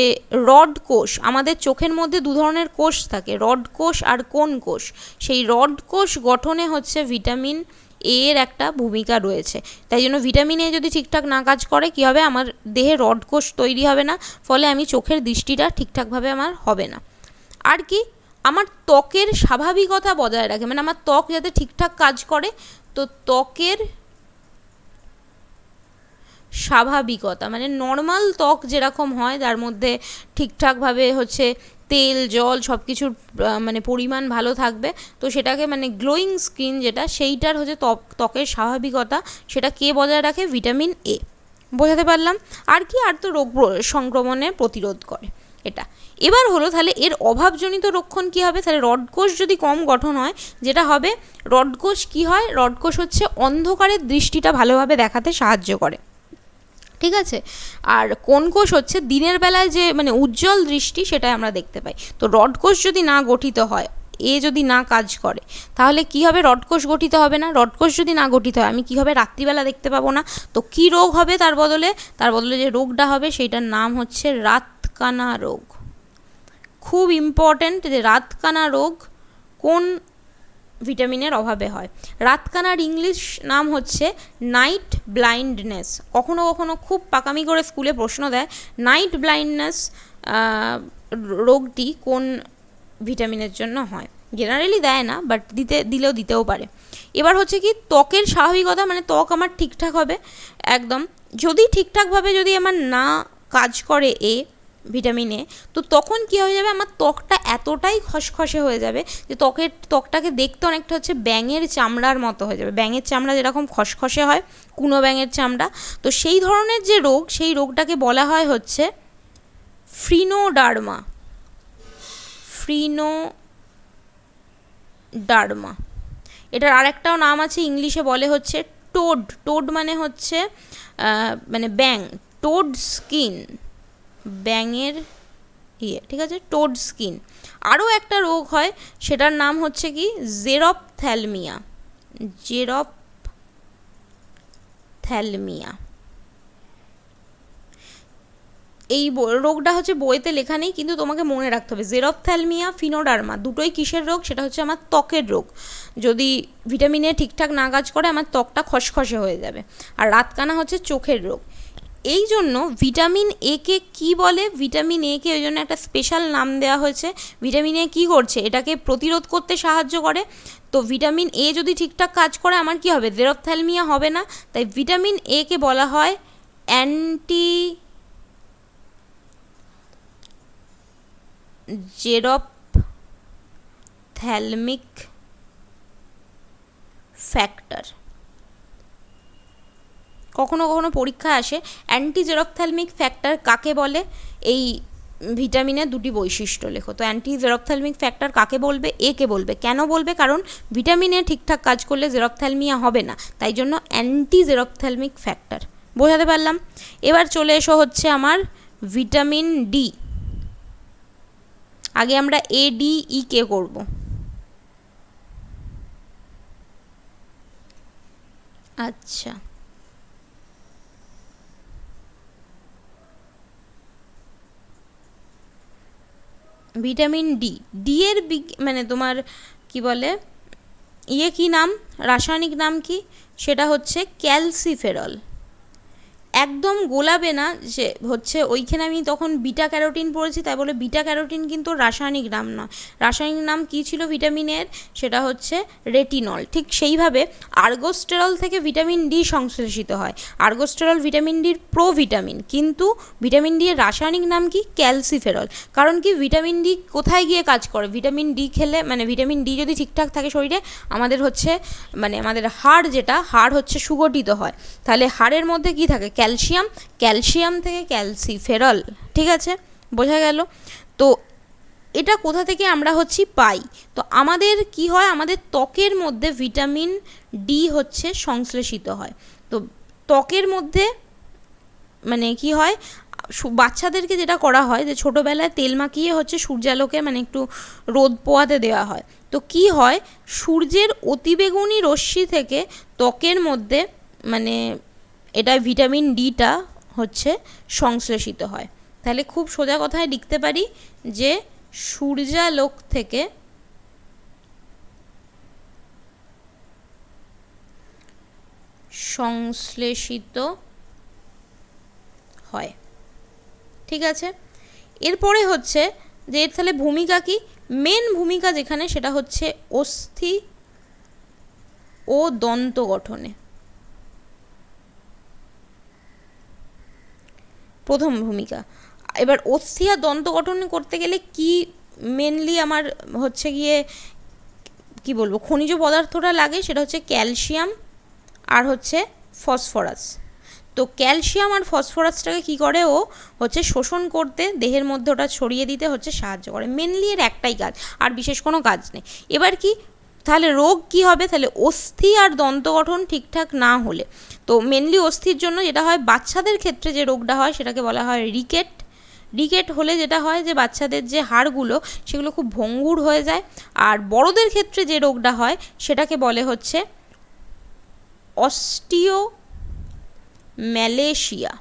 রড কোষ, আমাদের চোখের মধ্যে দু ধরনের কোষ থাকে, রড কোষ আর কোন কোষ, সেই রড কোষ গঠনে হচ্ছে ভিটামিন A এর একটা ভূমিকা রয়েছে। তাই জন্য ভিটামিন A যদি ঠিকঠাক না কাজ করে কী হবে, আমার দেহে রড কোষ তৈরি হবে না, ফলে আমি চোখের দৃষ্টিটা ঠিকঠাকভাবে আমার হবে না। আর কি, আমার ত্বকের স্বাভাবিকতা বজায় রাখে, মানে আমার ত্বক যাতে ঠিকঠাক কাজ করে, তো ত্বকের স্বাভাবিকতা মানে নর্মাল ত্বক যেরকম হয়, যার মধ্যে ঠিকঠাকভাবে হচ্ছে তেল জল সব কিছুর মানে পরিমাণ ভালো থাকবে, তো সেটাকে মানে গ্লোয়িং স্কিন যেটা, সেইটার হচ্ছে ত্বকের স্বাভাবিকতা, সেটা কে বজায় রাখে? Vitamin A। বোঝাতে পারলাম? আর কি, আর তো রোগ সংক্রমণে প্রতিরোধ করে। এটা। এবার হলো তাহলে এর অভাবজনিত লক্ষণ কী হবে, তাহলে রডকোষ যদি কম গঠন হয় যেটা হবে, রডকোষ কী হয়, রডকোষ হচ্ছে অন্ধকারের দৃষ্টিটা ভালোভাবে দেখাতে সাহায্য করে, ঠিক আছে। আর কোন কোষ হচ্ছে দিনের বেলায় যে মানে উজ্জ্বল দৃষ্টি সেটাই আমরা দেখতে পাই। তো রডকোষ যদি না গঠিত হয়, যদি না কাজ করে, তাহলে কি হবে, রডকোষ গঠিত হবে না। রডকোষ যদি না গঠিত হয়, আমি কী হবে, রাত্রিবেলা দেখতে পাবো না। তো কী রোগ হবে তার বদলে যে রোগটা হবে সেইটার নাম হচ্ছে রাতকানা রোগ। খুব ইম্পর্ট্যান্ট যে রাতকানা রোগ কোন ভিটামিনের অভাবে হয়। রাতকানার ইংলিশ নাম হচ্ছে নাইট ব্লাইন্ডনেস। কখনো কখনো খুব পাকামি করে স্কুলে প্রশ্ন দেয়, নাইট ব্লাইন্ডনেস রোগটি কোন ভিটামিনের জন্য হয়। জেনারেলি দেয় না, বাট দিতেও পারে। এবার হচ্ছে কি ত্বকের স্বাভাবিকতা, মানে ত্বক আমার ঠিকঠাক হবে একদম। যদি ঠিকঠাকভাবে যদি আমার না কাজ করে ভিটামিন এ, তো তখন কী হয়ে যাবে, আমার ত্বকটা এতটাই খসখসে হয়ে যাবে যে ত্বকটাকে দেখতে অনেকটা হচ্ছে ব্যাঙের চামড়ার মতো হয়ে যাবে। ব্যাঙের চামড়া যেরকম খসখসে হয়, কুনো ব্যাঙের চামড়া, তো সেই ধরনের যে রোগ, সেই রোগটাকে বলা হয় হচ্ছে ফ্রিনোডার্মা। এটার আরেকটাও নাম আছে, ইংলিশে বলে হচ্ছে টোড মানে হচ্ছে মানে ব্যাঙ, টোড স্কিন, ব্যাঙের ঠিক আছে, টোড স্কিন। আরও একটা রোগ হয়, সেটার নাম হচ্ছে কি জেরপ্থ্যালমিয়া। এই রোগটা হচ্ছে বইতে লেখা নেই, কিন্তু তোমাকে মনে রাখতে হবে, জেরপ্থ্যালমিয়া, ফিনোডার্মা দুটোই কিসের রোগ, সেটা হচ্ছে আমার ত্বকের রোগ। যদি ভিটামিন এ ঠিকঠাক না কাজ করে, আমার ত্বকটা খসখসে হয়ে যাবে। আর রাতকানা হচ্ছে চোখের রোগ। এই জন্য ভিটামিন এ কে কী বলে, ভিটামিন এ কে ওই জন্য একটা স্পেশাল নাম দেওয়া হয়েছে। ভিটামিন এ কী করছে, এটাকে প্রতিরোধ করতে সাহায্য করে। তো ভিটামিন এ যদি ঠিকঠাক কাজ করে, আমার কি হবে, জেরপ্থ্যালমিয়া হবে না। তাই ভিটামিন এ কে বলা হয় জেরপ্থ্যালমিক ফ্যাক্টর। কখনো কখনো পরীক্ষায় আসে অ্যান্টিজেরপ্থ্যালমিক ফ্যাক্টর কাকে বলে, এই ভিটামিনের দুটি বৈশিষ্ট্য লেখো। তো অ্যান্টিজেরপ্থ্যালমিক ফ্যাক্টর কাকে বলবে, এ কে বলবে। কেন বলবে, কারণ ভিটামিনে ঠিকঠাক কাজ করলে জেরপ্থ্যালমিয়া হবে না, তাই জন্য অ্যান্টিজেরপ্থ্যালমিক ফ্যাক্টর। বোঝাতে পারলাম? এবার চলে এসো হচ্ছে আমার ভিটামিন ডি। আগে আমরা ADE কে করব। আচ্ছা, ভিটামিন ডি এর মানে তোমার কি বলে, কি নাম, রাসায়নিক নাম কি, সেটা হচ্ছে ক্যালসিফেরল। একদম গোলাবে না যে হচ্ছে ওইখানে আমি তখন বিটা ক্যারোটিন পড়েছি, তাই বলে বিটা ক্যারোটিন কিন্তু রাসায়নিক নাম নয়। রাসায়নিক নাম কী ছিল ভিটামিনের, সেটা হচ্ছে রেটিনল। ঠিক সেইভাবে আর্গোস্টেরল থেকে ভিটামিন ডি সংশ্লেষিত হয়। আর্গোস্টেরল ভিটামিন ডির প্রোভিটামিন, কিন্তু ভিটামিন ডি এর রাসায়নিক নাম কি, ক্যালসিফেরল। কারণ কি, ভিটামিন ডি কোথায় গিয়ে কাজ করে, ভিটামিন ডি খেলে, মানে ভিটামিন ডি যদি ঠিকঠাক থাকে শরীরে, আমাদের হচ্ছে মানে আমাদের হাড় হচ্ছে সুগঠিত হয়। তাহলে হাড়ের মধ্যে কি থাকে, ক্যালসিয়াম থেকে ক্যালসিফেরল। ঠিক আছে, বোঝা গেল? তো এটা কোথা থেকে আমরা পাই, তো আমাদের কি হয়, আমাদের ত্বকের মধ্যে ভিটামিন ডি হচ্ছে সংশ্লেষিত হয়। তো ত্বকের মধ্যে মানে কি হয়, বাচ্চাদেরকে যেটা করা হয় যে ছোটোবেলায় তেল মাখিয়ে হচ্ছে সূর্যালোকে মানে একটু রোদ পোয়াতে দেওয়া হয়। তো কি হয়, সূর্যের অতিবেগুনি রশ্মি থেকে ত্বকের মধ্যে মানে এটা ভিটামিন ডিটা হচ্ছে সংশ্লেষিত হয়। তাহলে খুব সোজা কথায় লিখতে পারি যে সূর্যালোক থেকে সংশ্লেষিত হয়। ঠিক আছে, এরপরে হচ্ছে যে এর তাহলে ভূমিকা কি, মেন ভূমিকা যেখানে সেটা হচ্ছে অস্থি ও দন্ত গঠনে। প্রথম ভূমিকা। এবার অস্থি আর দন্ত গঠন করতে গেলে কি মেনলি আমার হচ্ছে গিয়ে কি বলবো, খনিজ পদার্থটা লাগে, সেটা হচ্ছে ক্যালসিয়াম আর হচ্ছে ফসফরাস। তো ক্যালসিয়াম আর ফসফরাসটাকে কী করে, ও হচ্ছে শোষণ করতে, দেহের মধ্যে ওটা ছড়িয়ে দিতে হচ্ছে সাহায্য করে। মেনলি এর একটাই কাজ, আর বিশেষ কোনো কাজ নেই। এবার কি তাহলে রোগ কি হবে, তাহলে অস্থি আর দন্ত গঠন ঠিকঠাক না হলে, তো মেনলি অস্থির জন্য যেটা হয় বাচ্চাদের ক্ষেত্রে যে রোগটা হয় সেটাকে বলা হয় রিকেট। রিকেট হলে যেটা হয় যে বাচ্চাদের যে হাড়গুলো সেগুলো খুব ভঙ্গুর হয়ে যায়। আর বড়দের ক্ষেত্রে যে রোগটা হয় সেটাকে বলে হচ্ছে অস্টিও ম্যালেশিয়া।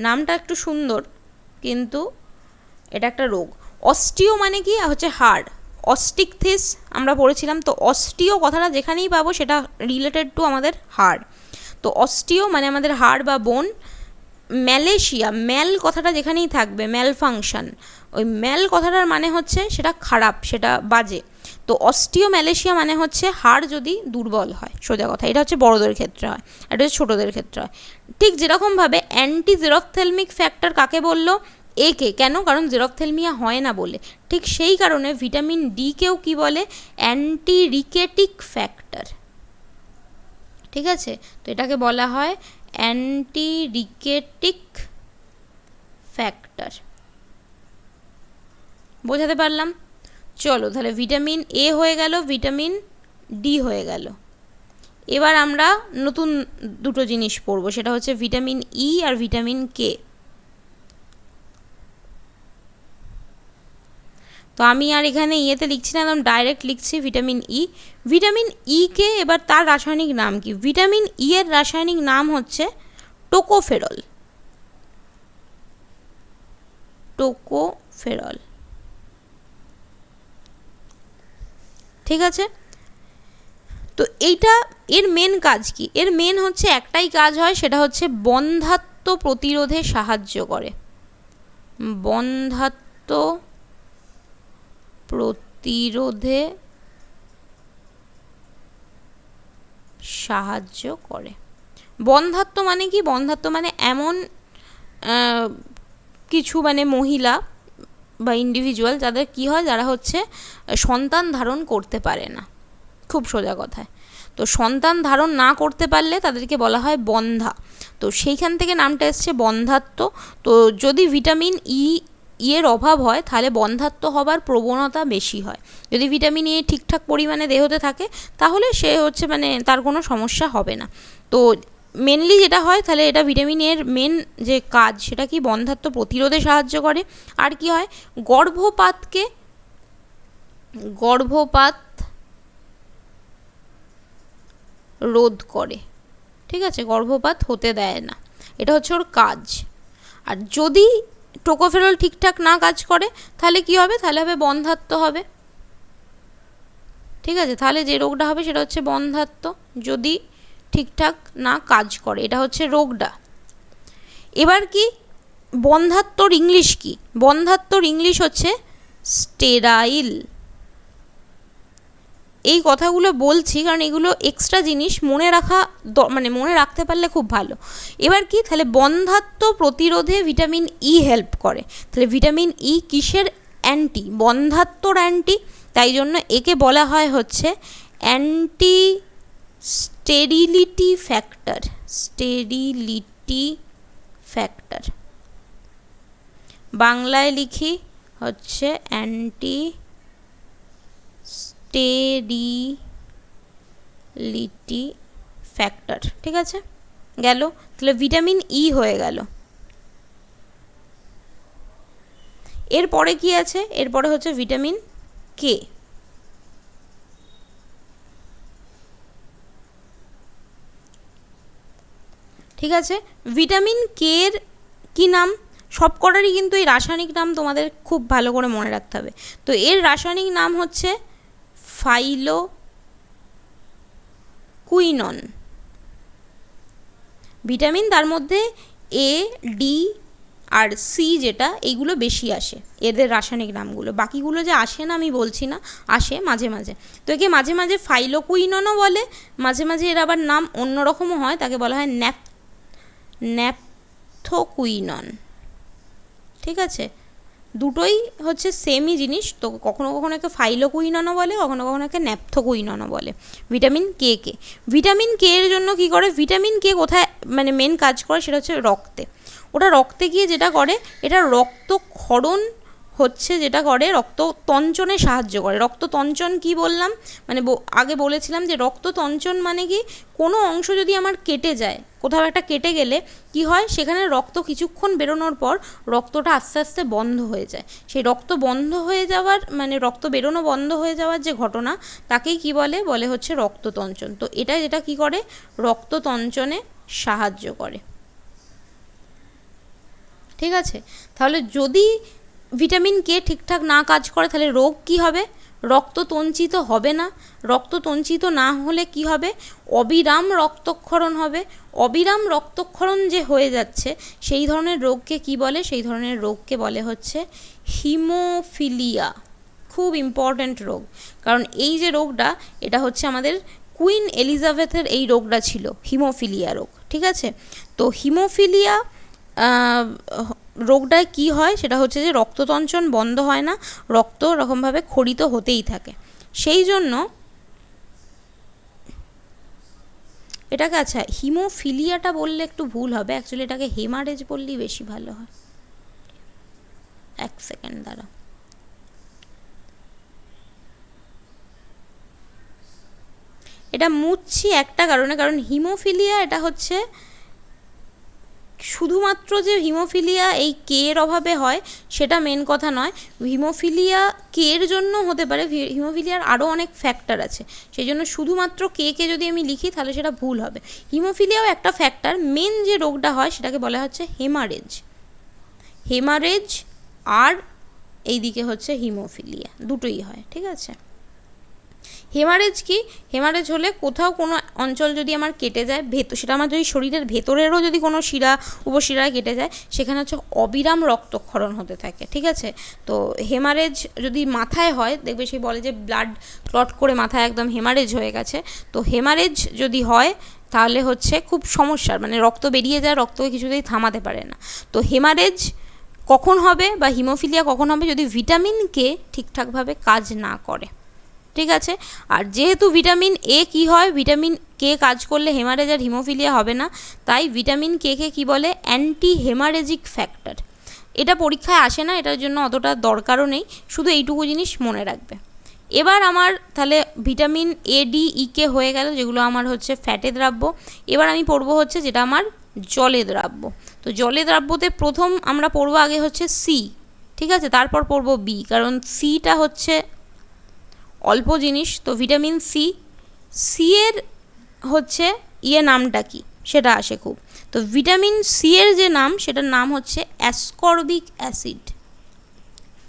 নামটা একটু সুন্দর, কিন্তু এটা একটা রোগ। অস্টিও মানে কি হচ্ছে হাড়, অস্টিকথিস আমরা পড়েছিলাম, তো অস্টিও কথাটা যেখানেই পাবো সেটা রিলেটেড টু আমাদের হাড়। তো অস্টিও মানে আমাদের হাড় বা বোন। ম্যালেশিয়া, ম্যাল কথাটা যেখানেই থাকবে, ম্যাল ফাংশন, ওই ম্যাল কথাটার মানে হচ্ছে সেটা খারাপ, সেটা বাজে। তো অস্টিও ম্যালেশিয়া মানে হচ্ছে হাড় যদি দুর্বল হয়, সোজা কথা। এটা হচ্ছে বড়দের ক্ষেত্রে হয়, এটা হচ্ছে ছোটোদের ক্ষেত্রে হয়। ঠিক যেরকমভাবে অ্যান্টি জেরপ্থ্যালমিক ফ্যাক্টর কাকে বললো, একে। কেন? কারণ জেরপ্থ্যালমিয়া হয় না বলে। ঠিক সেই কারণে ভিটামিন ডিকেও কি বলে, অ্যান্টি রিকেটিক ফ্যাক্টর। ঠিক আছে, তো এটাকে বলা হয় অ্যান্টি রিকেটিক ফ্যাক্টর। বোঝাতে পারলাম? চলো তাহলে ভিটামিন এ হয়ে গেল, ভিটামিন ডি হয়ে গেল। এবার আমরা নতুন দুটো জিনিস পড়বো, সেটা হচ্ছে ভিটামিন ই আর ভিটামিন কে। তো আমি আর এখানে ইয়েতে লিখছি না, একদম ডাইরেক্ট লিখছি ভিটামিন ই। ভিটামিন ই কে এবার তার রাসায়নিক নাম কি? ভিটামিন ই এর রাসায়নিক নাম হচ্ছে টোকোফেরল। টোকোফেরল, ঠিক আছে। তো এইটা এর মেন কাজ কি? এর মেন হচ্ছে একটাই কাজ হয়, সেটা হচ্ছে বন্ধ্যাত্ব প্রতিরোধে সাহায্য করে। বন্ধ্যাত্ব প্রতিরোধে সাহায্য করে। বন্ধ্যাত্ব মানে কি? বন্ধ্যাত্ব মানে এমন কিছু মানে মহিলা বা ইন্ডিভিজুয়াল যাদের কি হয়, যারা হচ্ছে সন্তান ধারণ করতে পারে না, খুব সোজা কথায়। তো সন্তান ধারণ না করতে পারলে তাদেরকে বলা হয় বন্ধ্যা। তো সেইখান থেকে নামটা এসছে বন্ধ্যাত্ব। তো যদি ভিটামিন এর অভাব হয় তাহলে বন্ধ্যাত্ব হবার প্রবণতা বেশি হয়। যদি ভিটামিন এ ঠিকঠাক পরিমাণে দেহতে থাকে তাহলে সে হচ্ছে মানে তার কোনো সমস্যা হবে না। তো মেনলি যেটা হয়, তাহলে এটা ভিটামিন এর মেন যে কাজ সেটা কি, বন্ধ্যাত্ব প্রতিরোধে সাহায্য করে। আর কি হয়, গর্ভপাত রোধ করে। ঠিক আছে, গর্ভপাত হতে দেয় না, এটা হচ্ছে ওর কাজ। আর যদি টোকোফেরল ঠিকঠাক না কাজ করে তাহলে কি হবে, তাহলে হবে বন্ধ্যাত্ব হবে। ঠিক আছে, তাহলে যে রোগটা হবে সেটা হচ্ছে বন্ধ্যাত্ব, যদি ঠিকঠাক না কাজ করে, এটা হচ্ছে রোগটা। এবার কি বন্ধ্যাত্বর ইংলিশ কি? বন্ধ্যাত্বর ইংলিশ হচ্ছে স্টেরাইল। এই কথাগুলো বলছি কারণ এগুলো এক্সট্রা জিনিস মনে রাখা, মানে মনে রাখতে পারলে খুব ভালো। এবার কি, তাহলে বন্ধ্যাত্ব প্রতিরোধে ভিটামিন ই হেল্প করে। তাহলে ভিটামিন ই কিসের অ্যান্টি? বন্ধ্যাত্বর অ্যান্টি। তাই জন্য একে বলা হয় হচ্ছে anti sterility factor. Sterility factor বাংলায় লিখি হচ্ছে অ্যান্টি স্টেরিলিটি ফ্যাক্টর। ঠিক আছে, গেল। তাহলে ভিটামিন ই হয়ে গেল। এরপরে কি আছে? এরপরে হচ্ছে ভিটামিন কে। ঠিক আছে, ভিটামিন কে এর কী নাম? সব কটারই কিন্তু এই রাসায়নিক নাম তোমাদের খুব ভালো করে মনে রাখতে হবে। তো এর রাসায়নিক নাম হচ্ছে ফাইলোকুইনন। ভিটামিন তার মধ্যে এ, ডি আর সি যেটা, এইগুলো বেশি আসে এদের রাসায়নিক নামগুলো। বাকিগুলো যে আসে না আমি বলছি না, আসে মাঝে মাঝে। তো একে মাঝে মাঝে ফাইলোকুইননও বলে, মাঝে মাঝে এর আবার নাম অন্যরকমও হয়, তাকে বলা হয় ন্যাপথোকুইনন। ঠিক আছে, দুটোই হচ্ছে সেমই জিনিস। তো কখনো কখনো একে ফাইলোকুইননও বলে, কখনো কখনো একে ন্যাপথোকুইননও বলে। Vitamin K K vitamin K এর জন্য কি করে? ভিটামিন কে কোথায় মানে মেন কাজ করে সেটা হচ্ছে রক্তে। ওটা রক্তে গিয়ে যেটা করে, এটা রক্তক্ষরণ হচ্ছে যেটা করে, রক্ততঞ্চনে সাহায্য করে। রক্ততঞ্চন কি বললাম, মানে আগে বলেছিলাম যে রক্ততঞ্চন মানে কি, কোনো অংশ যদি আমার কেটে যায়, কোথাও একটা কেটে গেলে কি হয়, সেখানে রক্ত কিছুক্ষণ বেরোনোর পর রক্তটা আস্তে আস্তে বন্ধ হয়ে যায়। সেই রক্ত বন্ধ হয়ে যাওয়ার মানে রক্ত বেরোনো বন্ধ হয়ে যাওয়ার যে ঘটনা, তাকেই কি বলে, বলে হচ্ছে রক্ততঞ্চন। তো এটা যেটা কি করে, রক্ততঞ্চনে সাহায্য করে। ঠিক আছে, তাহলে যদি ভিটামিন কে ঠিকঠাক না কাজ করে তাহলে রোগ কি হবে, রক্ততঞ্চিত হবে না। রক্ততঞ্চিত না হলে কি হবে, অবিরাম রক্তক্ষরণ হবে। অবিরাম রক্তক্ষরণ যে হয়ে যাচ্ছে সেই ধরনের রোগকে কি বলে, সেই ধরনের রোগকে বলে হচ্ছে হিমোফিলিয়া। খুব ইম্পর্ট্যান্ট রোগ, কারণ এই যে রোগটা, এটা হচ্ছে আমাদের কুইন এলিজাবেথের এই রোগটা ছিল, হিমোফিলিয়া রোগ। ঠিক আছে, তো হিমোফিলিয়া রোগটায় কি হয়, সেটা হচ্ছে যে রক্ততঞ্চন বন্ধ হয় না, রক্ত রকমভাবে ক্ষরিত হতেই থাকে। সেই জন্য এটাকে, আচ্ছা হিমোফিলিয়াটা বললে একটু ভুল হবে, অ্যাকচুয়ালি এটাকে হেমারেজ বললেই বেশি ভালো হয়। এক সেকেন্ড দাঁড়া, এটা মুছছি একটা কারণে, কারণ হিমোফিলিয়া এটা হচ্ছে শুধুমাত্র যে হিমোফিলিয়া এই কে এর অভাবে হয় সেটা মেন কথা নয়। হিমোফিলিয়া কে এর জন্য হতে পারে, হিমোফিলিয়ার আরও অনেক ফ্যাক্টর আছে, সেই জন্য শুধুমাত্র কে যদি আমি লিখি তাহলে সেটা ভুল হবে। হিমোফিলিয়াও একটা ফ্যাক্টর, মেন যে রোগটা হয় সেটাকে বলা হচ্ছে হেমারেজ। হেমারেজ আর এইদিকে হচ্ছে হিমোফিলিয়া, দুটোই হয়। ঠিক আছে, হেমারেজ কি, হেমারেজ হলে কোথাও কোনো অঞ্চল যদি আমার কেটে যায়, সেটা আমার যদি শরীরের ভেতরেরও যদি কোনো শিরা উপশিরায় কেটে যায়, সেখানে হচ্ছে অবিরাম রক্তক্ষরণ হতে থাকে। ঠিক আছে, তো হেমারেজ যদি মাথায় হয়, দেখবে সে বলে যে ব্লাড ক্লট করে মাথায় একদম হেমারেজ হয়ে গেছে। তো হেমারেজ যদি হয় তাহলে হচ্ছে খুব সমস্যার, মানে রক্ত বেরিয়ে যায়, রক্তকে কিছুতেই থামাতে পারে না। তো হেমারেজ কখন হবে বা হিমোফিলিয়া কখন হবে, যদি ভিটামিন কে ঠিকঠাকভাবে কাজ না করে। ঠিক আছে, আর যেহেতু ভিটামিন এ কি হয়, ভিটামিন কে কাজ করলে হেমারেজ আর হিমোফিলিয়া হবে না, তাই ভিটামিন কে কে কী বলে, অ্যান্টি হেমারেজিক ফ্যাক্টর। এটা পরীক্ষায় আসে না, এটার জন্য অতটা দরকারও নেই, শুধু এইটুকু জিনিস মনে রাখবে। এবার আমার তাহলে ভিটামিন এ ডি ই কে হয়ে গেল, যেগুলো আমার হচ্ছে ফ্যাটে দ্রাব্য। এবার আমি পড়বো হচ্ছে যেটা আমার জলে দ্রাব্য। তো জলে দ্রাব্যতে প্রথম আমরা পড়বো আগে হচ্ছে সি। ঠিক আছে, তারপর পড়বো বি, কারণ সিটা হচ্ছে অল্প জিনিস। তো ভিটামিন সি, সি এর হচ্ছে নামটা কি সেটা আসে খুব। তো ভিটামিন সি এর যে নাম, সেটার নাম হচ্ছে অ্যাসকর্বিক অ্যাসিড।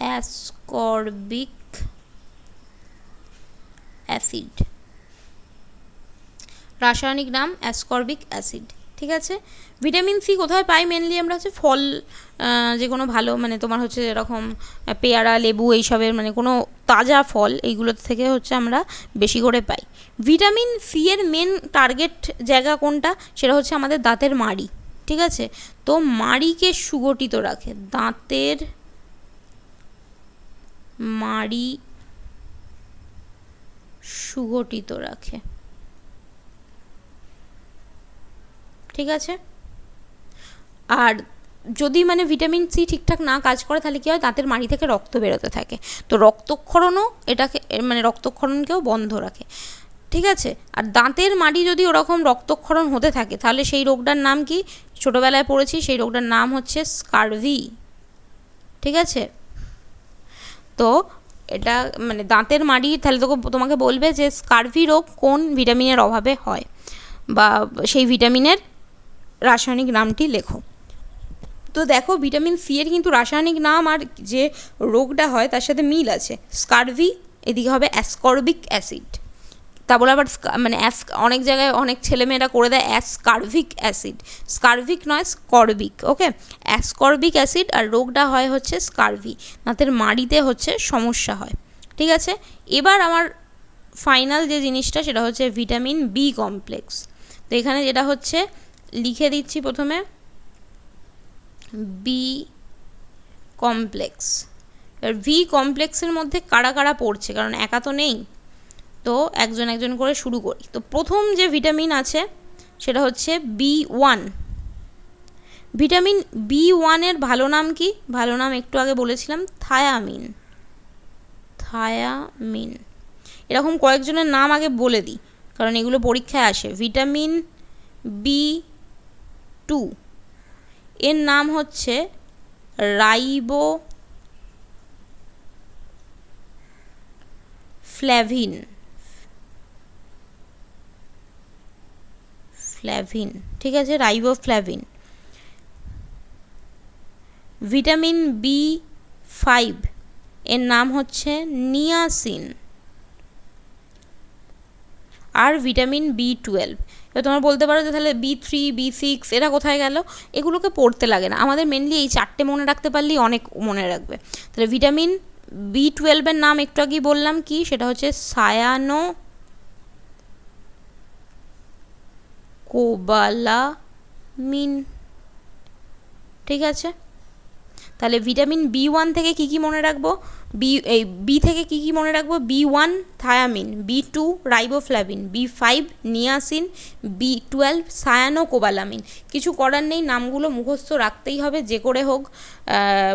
অ্যাসকর্বিক অ্যাসিড, রাসায়নিক নাম অ্যাসকর্বিক অ্যাসিড। ঠিক আছে, ভিটামিন সি কোথায় পাই, মেনলি আমরা হচ্ছে ফল, যে কোনো ভালো, মানে তোমার হচ্ছে এরকম পেয়ারা, লেবু, এইসবের মানে কোনো তাজা ফল, এইগুলোর থেকে হচ্ছে আমরা বেশি করে পাই। ভিটামিন সি এর মেন টার্গেট জায়গা কোনটা, সেটা হচ্ছে আমাদের দাঁতের মাড়ি। ঠিক আছে, তো মাড়িকে সুগঠিত রাখে, দাঁতের মাড়ি সুগঠিত রাখে। ঠিক আছে, আর যদি মানে ভিটামিন সি ঠিকঠাক না কাজ করে তাহলে কী হয়, দাঁতের মাড়ি থেকে রক্ত বেরোতে থাকে, তো রক্তক্ষরণও এটাকে মানে রক্তক্ষরণকেও বন্ধ রাখে। ঠিক আছে, আর দাঁতের মাড়ি যদি ওরকম রক্তক্ষরণ হতে থাকে তাহলে সেই রোগটার নাম কি, ছোটোবেলায় পড়েছি, সেই রোগটার নাম হচ্ছে স্কারভি। ঠিক আছে, তো এটা মানে দাঁতের মাড়ি, তাহলে তোমাকে বলবে যে স্কারভি রোগ কোন ভিটামিনের অভাবে হয়, বা সেই ভিটামিনের রাসায়নিক নামটি লেখো। তো দেখো ভিটামিন সি এর কিন্তু রাসায়নিক নাম আর যে রোগটা হয় তার সাথে মিল আছে, স্কারভি, এদিকে হবে অ্যাসকর্বিক অ্যাসিড। তা বলে আবার মানে অনেক জায়গায় অনেক ছেলেমেয়েরা করে দেয় অ্যাসকারভিক অ্যাসিড, স্কারভিক নয় স্করবিক। ওকে, অ্যাসকর্বিক অ্যাসিড, আর রোগটা হয় হচ্ছে স্কারভি, দাঁতের মাড়িতে হচ্ছে সমস্যা হয়। ঠিক আছে, এবার আমার ফাইনাল যে জিনিসটা সেটা হচ্ছে ভিটামিন বি কমপ্লেক্স। তো এখানে যেটা হচ্ছে লিখে দিচ্ছি প্রথমে, বি কমপ্লেক্স। এবার ভি কমপ্লেক্সের মধ্যে কারা কারা পড়ছে, কারণ একা তো নেই, তো একজন একজন করে শুরু করি। তো প্রথম যে ভিটামিন আছে সেটা হচ্ছে B1। ভিটামিন B1-এর ভালো নাম কি? ভালো নাম একটু আগে বলেছিলাম, থায়ামিন। থায়ামিন। এরকম কয়েকজনের নাম আগে বলে দিই, কারণ এগুলো পরীক্ষায় আসে। ভিটামিন B2 এর নাম হচ্ছে রাইবোফ্ল্যাভিন। ঠিক আছে, রাইবোফ্ল্যাভিন। ভিটামিন B5 এর নাম হচ্ছে নিয়াসিন। আর ভিটামিন B12, এবার তোমরা বলতে পারো যে তাহলে B3, B6 এরা কোথায় গেল? এগুলোকে পড়তে লাগে না, আমাদের মেনলি এই 4টে মনে রাখতে পারলেই অনেক মনে রাখবে। তাহলে ভিটামিন B12-এর নাম একটু আগেই বললাম কি, সেটা হচ্ছে সায়ানোকোবালামিন। ঠিক আছে, তাহলে ভিটামিন B1 থেকে কি কি মনে রাখবো? বি থেকে কি কি মনে রাখবো? B1 thymine, B2 riboflavin, B5 niacin, B12 cyanocobalamin. কিছু করার নেই, নামগুলো মুখস্থ রাখতেই হবে যে করে হোক।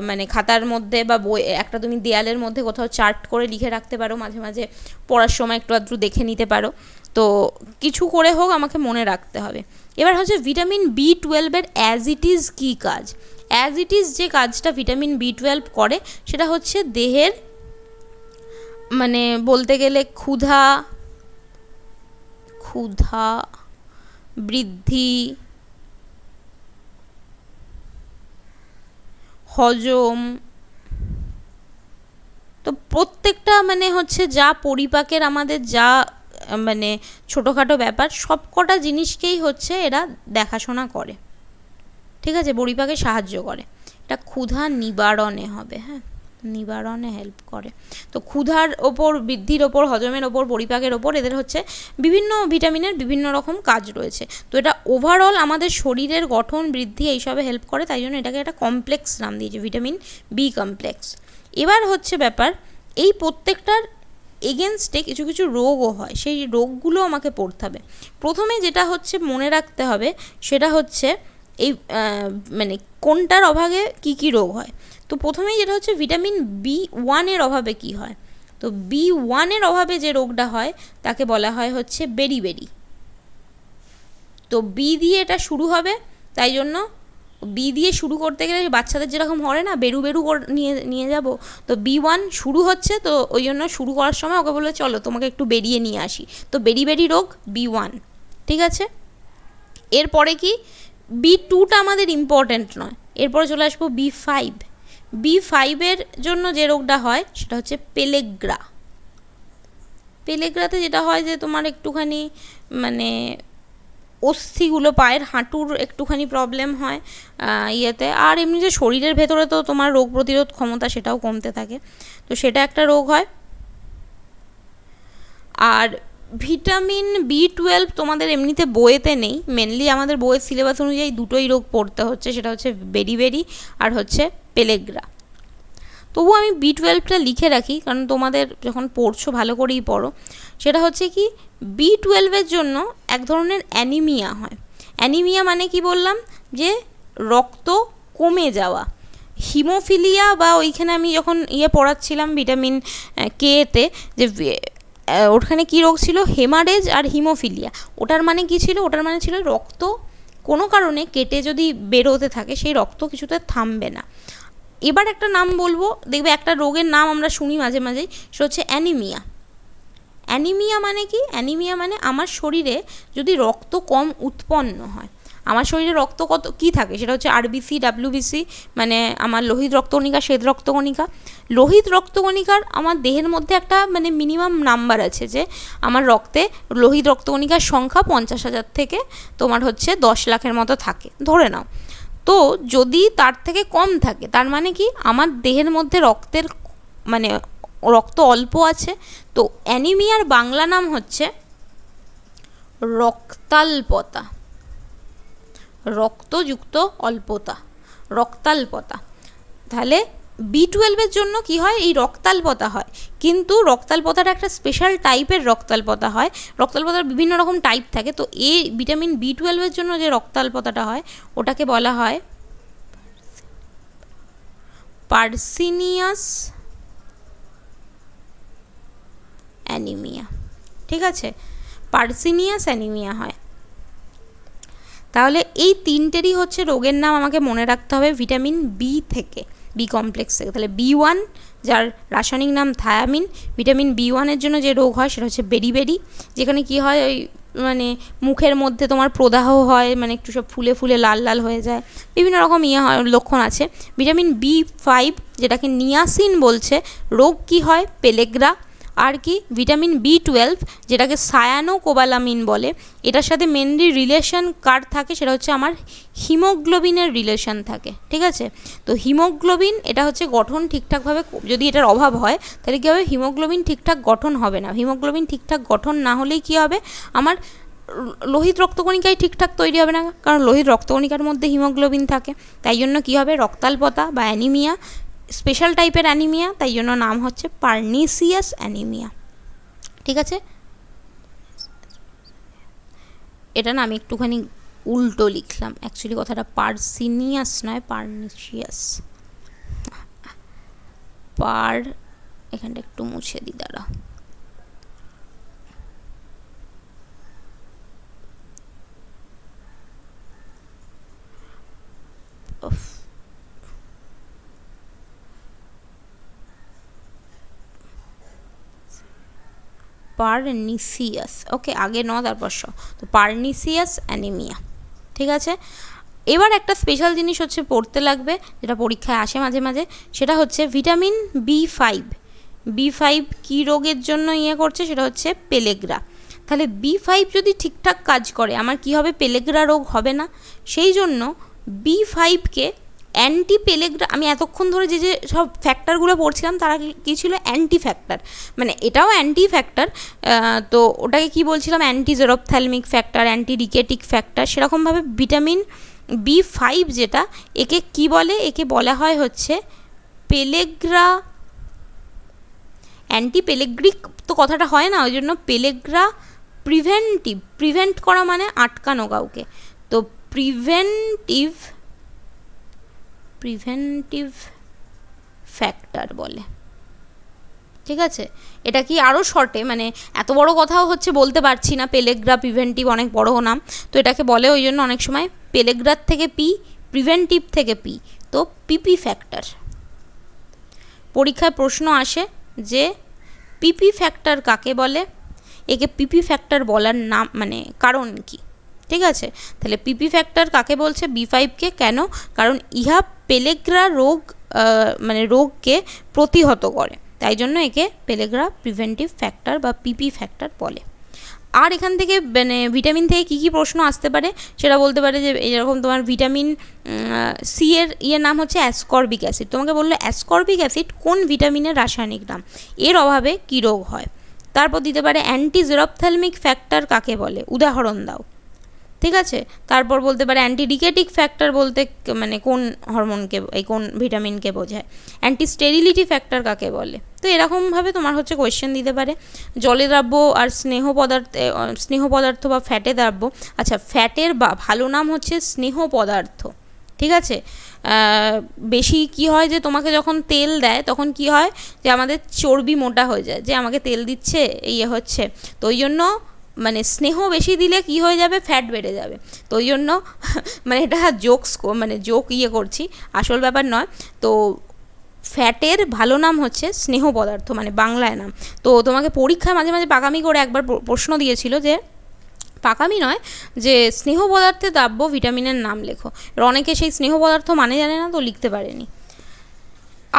মানে খাতার মধ্যে বা বই একটা তুমি দেয়ালের মধ্যে কোথাও চার্ট করে লিখে রাখতে পারো, মাঝে মাঝে পড়ার সময় একটু আধটু দেখে নিতে পারো। তো কিছু করে হোক আমাকে মনে রাখতে হবে। এবার হচ্ছে ভিটামিন B12-এর অ্যাজ ইট ইজ কী কাজ? অ্যাজ ইট ইজ যে কাজটা ভিটামিন B12 করে সেটা হচ্ছে দেহের, মানে বলতে গেলে ক্ষুধা বৃদ্ধি, হজম, তো প্রত্যেকটা মানে হচ্ছে যা পরিপাকের আমাদের যা মানে ছোটোখাটো ব্যাপার সব কটা জিনিসকেই হচ্ছে এরা দেখাশোনা করে। ঠিক আছে, পরিপাকে সাহায্য করে। এটা ক্ষুধা নিবারণে হবে, হ্যাঁ, নিবারণে হেল্প করে। তো ক্ষুধার ওপর, বৃদ্ধির ওপর, হজমের ওপর, পরিপাকের ওপর এদের হচ্ছে বিভিন্ন ভিটামিনের বিভিন্ন রকম কাজ রয়েছে। তো এটা ওভারঅল আমাদের শরীরের গঠন, বৃদ্ধি এইসবে হেল্প করে, তাই জন্য এটাকে একটা কমপ্লেক্স নাম দিয়েছে, ভিটামিন বি কমপ্লেক্স। এবার হচ্ছে ব্যাপার, এই প্রত্যেকটার এগেনস্টে কিছু কিছু রোগও হয়, সেই রোগগুলো আমাকে পড়তে হবে। প্রথমে যেটা হচ্ছে মনে রাখতে হবে সেটা হচ্ছে এই মানে কোনটার অভাবে কি কি রোগ হয়। তো প্রথমেই যেটা হচ্ছে ভিটামিন B1-এর অভাবে কি হয়, তো B1-এর অভাবে যে রোগটা হয় তাকে বলা হয় হচ্ছে বেরিবেরি। তো বি দিয়ে এটা শুরু হবে, তাই জন্য বি দিয়ে শুরু করতে গেলে বাচ্চাদের যেরকম হয় না, বেরু বেরু নিয়ে যাব, তো B1 শুরু হচ্ছে, তো ওই জন্য শুরু করার সময় ওকে বলে চলো তোমাকে একটু বেরিয়ে নিয়ে আসি, তো বেরি রোগ B1। ঠিক আছে, এরপরে কি B2টা আমাদের ইম্পর্ট্যান্ট নয়, এরপরে চলে আসবো B5। B5-এর জন্য যে রোগটা হয় সেটা হচ্ছে পেলেগ্রা। পেলেগ্রাতে যেটা হয় যে তোমার একটুখানি মানে অস্থিগুলো, পায়ের হাঁটুর একটুখানি প্রবলেম হয় ইয়েতে, আর এমনি যে শরীরের ভেতরে তো তোমার রোগ প্রতিরোধ ক্ষমতা সেটাও কমতে থাকে, তো সেটা একটা রোগ হয়। আর ভিটামিন B12 তোমাদের এমনিতে বইয়েতে নেই, মেনলি আমাদের বইয়ের সিলেবাস অনুযায়ী দুটোই রোগ পড়তে হচ্ছে, সেটা হচ্ছে বেরি আর হচ্ছে পেলেগ্রা। তবু আমি B12টা লিখে রাখি, কারণ তোমাদের যখন পড়ছো ভালো করেই পড়ো। সেটা হচ্ছে কি, B12-এর জন্য এক ধরনের অ্যানিমিয়া হয়। অ্যানিমিয়া মানে কি বললাম, যে রক্ত কমে যাওয়া। হিমোফিলিয়া, বা ওইখানে আমি যখন পড়াচ্ছিলাম ভিটামিন K-তে, যে ওখানে কী রোগ ছিল, হেমারেজ আর হিমোফিলিয়া। ওটার মানে কি ছিল, ওটার মানে ছিল রক্ত কোনো কারণে কেটে যদি বেরোতে থাকে সেই রক্ত কিছুতে থামবে না। এবার একটা নাম বলবো, দেখবে একটা রোগের নাম আমরা শুনি মাঝে মাঝেই, সেটা হচ্ছে অ্যানিমিয়া। অ্যানিমিয়া মানে কি, অ্যানিমিয়া মানে আমার শরীরে যদি রক্ত কম উৎপন্ন হয়। আমার শরীরে রক্ত কত কী থাকে, সেটা হচ্ছে RBC, WBC, মানে আমার লোহিত রক্তকণিকা, শ্বেত রক্তকণিকা। লোহিত রক্তকণিকার আমার দেহের মধ্যে একটা মানে মিনিমাম নাম্বার আছে, যে আমার রক্তে লোহিত রক্তকণিকার সংখ্যা 50,000 থেকে তোমার হচ্ছে 10 লাখের মতো থাকে ধরে নাও। তো যদি তার থেকে কম থাকে তার মানে কি আমার দেহের মধ্যে রক্তের মানে রক্ত অল্প আছে। তো অ্যানিমিয়ার বাংলা নাম হচ্ছে রক্তাল্পতা, রক্তযুক্ত অল্পতা, রক্তাল্পতা। তাহলে B12-এর জন্য কি হয়, এই রক্তাল্পতা হয়। কিন্তু রক্তাল্পতাটা একটা স্পেশাল টাইপের রক্তাল্পতা হয়। রক্তাল্পতার বিভিন্ন রকম টাইপ থাকে, তো এই ভিটামিন B12-এর জন্য যে রক্তাল্পতাটা হয় ওটাকে বলা হয় পার্সিনিয়াস অ্যানিমিয়া। ঠিক আছে, পার্সিনিয়াস অ্যানিমিয়া হয়। তাহলে এই তিনটেরই হচ্ছে রোগের নাম আমাকে মনে রাখতে হবে ভিটামিন বি থেকে, বি কমপ্লেক্স থেকে। তাহলে B1 যার রাসায়নিক নাম থায়ামিন, ভিটামিন B1-এর জন্য যে রোগ হয় সেটা হচ্ছে বেরিবেরি, যেখানে কি হয় ওই মানে মুখের মধ্যে তোমার প্রদাহ হয়, মানে একটু সব ফুলে ফুলে লাল লাল হয়ে যায়, বিভিন্ন রকম হয়, লক্ষণ আছে। ভিটামিন B5 যেটাকে নিয়াসিন বলছে, রোগ কি হয় পেলেগ্রা। আর কি ভিটামিন B12 যেটাকে সায়ানোকোবালামিন বলে, এটার সাথে মেনলি রিলেশন কার থাকে সেটা হচ্ছে আমার হিমোগ্লোবিনের রিলেশন থাকে। ঠিক আছে, তো হিমোগ্লোবিন এটা হচ্ছে গঠন ঠিকঠাকভাবে, যদি এটার অভাব হয় তাহলে কী হবে, হিমোগ্লোবিন ঠিকঠাক গঠন হবে না। হিমোগ্লোবিন ঠিকঠাক গঠন না হলেই কী হবে, আমার লোহিত রক্তকণিকায় ঠিকঠাক তৈরি হবে না, কারণ লোহিত রক্তকণিকার মধ্যে হিমোগ্লোবিন থাকে। তাই জন্য কী হবে, রক্তাল্পতা বা অ্যানিমিয়া, স্পেশাল টাইপের অ্যানিমিয়া, তাই জন্য নাম হচ্ছে পার্নিসিয়াস অ্যানিমিয়া। ঠিক আছে, এটা না আমি একটুখানি উল্টো লিখলাম, অ্যাকচুয়ালি কথাটা পার্সিনিয়াস নয়, পার্নিসিয়াস। এখানটা একটু মুছে দিই, দাঁড়া। পার্নিসিয়াস, ওকে, আগে ন তারপর স, তো পার্নিসিয়াস অ্যানিমিয়া। ঠিক আছে, এবার একটা স্পেশাল জিনিস হচ্ছে পড়তে লাগবে, যেটা পরীক্ষায় আসে মাঝে মাঝে, সেটা হচ্ছে ভিটামিন B5। B5 কী রোগের জন্য করছে, সেটা হচ্ছে পেলেগ্রা। তাহলে B5 যদি ঠিকঠাক কাজ করে আমার কি হবে, পেলেগ্রা রোগ হবে না। সেই জন্য B5-কে অ্যান্টি পেলেগ্রা, আমি এতক্ষণ ধরে যে যে সব ফ্যাক্টরগুলো পড়ছিলাম তারা কী ছিল, অ্যান্টি ফ্যাক্টর, মানে এটাও অ্যান্টি ফ্যাক্টর, তো ওটাকে কি বলছিলাম, অ্যান্টি জেরোপথ্যালমিক ফ্যাক্টর, অ্যান্টি রিকেটিক ফ্যাক্টর। সেরকমভাবে ভিটামিন B5 যেটা, একে কি বলে, একে বলা হয় হচ্ছে পেলেগ্রা, অ্যান্টি পেলেগ্রিক তো কথাটা হয় না, ওই জন্য পেলেগ্রা প্রিভেন্টিভ, প্রিভেন্ট করা মানে আটকানো কাউকে, তো প্রিভেন্টিভ ফ্যাক্টর বলে। ঠিক আছে, এটা কি আরও শর্টে, মানে এত বড় কথাও হচ্ছে বলতে পারছি না, পেলেগ্রা প্রিভেন্টিভ অনেক বড় নাম, তো এটাকে বলে ওই জন্য অনেক সময় পেলেগ্রার থেকে পি, প্রিভেন্টিভ থেকে পি, তো পিপি ফ্যাক্টর। পরীক্ষায় প্রশ্ন আসে যে পিপি ফ্যাক্টর কাকে বলে, একে পিপি ফ্যাক্টর বলার নাম মানে কারণ কি। ঠিক আছে, তাহলে পিপি ফ্যাক্টর কাকে বলছে, B5-কে, কেন, কারণ ইহা পেলেগ্রা রোগ মানে রোগকে প্রতিহত করে, তাই জন্য একে পেলেগ্রা প্রিভেন্টিভ ফ্যাক্টর বা পিপি ফ্যাক্টর বলে। আর এখান থেকে মানে ভিটামিন থেকে কী কী প্রশ্ন আসতে পারে সেটা বলতে পারে, যে এরকম তোমার ভিটামিন সি এর নাম হচ্ছে অ্যাসকর্বিক অ্যাসিড, তোমাকে বললো অ্যাসকর্বিক অ্যাসিড কোন ভিটামিনের রাসায়নিক নাম, এর অভাবে কী রোগ হয়। তারপর দিতে পারে অ্যান্টি জেরোপথ্যালমিক ফ্যাক্টর কাকে বলে, উদাহরণ দাও। ঠিক আছে, তারপর বলতে পারে অ্যান্টি রিকেটিক ফ্যাক্টর বলতে মানে কোন হরমোনকে, এই কোন ভিটামিনকে বোঝায়, অ্যান্টি স্টেরিলিটি ফ্যাক্টর কাকে বলে। তো এরকমভাবে তোমার হচ্ছে কোয়েশ্চেন দিতে পারে। জলে দ্রাব্য আর স্নেহ পদার্থ বা ফ্যাটে দ্রাব্য, আচ্ছা ফ্যাটের ভালো নাম হচ্ছে স্নেহ পদার্থ। ঠিক আছে, বেশি কি হয় যে তোমাকে যখন তেল দেয় তখন কি হয় যে আমাদের চর্বি মোটা হয়ে যায়, যে আমাকে তেল দিচ্ছে হচ্ছে, তো ওই জন্য মানে স্নেহ বেশি দিলে কি হয়ে যাবে, ফ্যাট বেড়ে যাবে। তো ওই জন্য মানে এটা জোক করছি, আসল ব্যাপার নয়। তো ফ্যাটের ভালো নাম হচ্ছে স্নেহ পদার্থ, মানে বাংলায় নাম। তো তোমাকে পরীক্ষায় মাঝে মাঝে পাকামি করে একবার প্রশ্ন দিয়েছিল, যে পাকামি নয়, যে স্নেহ পদার্থে দ্রাব্য ভিটামিনের নাম লেখো। অনেকে সেই স্নেহ পদার্থ মানে জানে না, তো লিখতে পারেনি।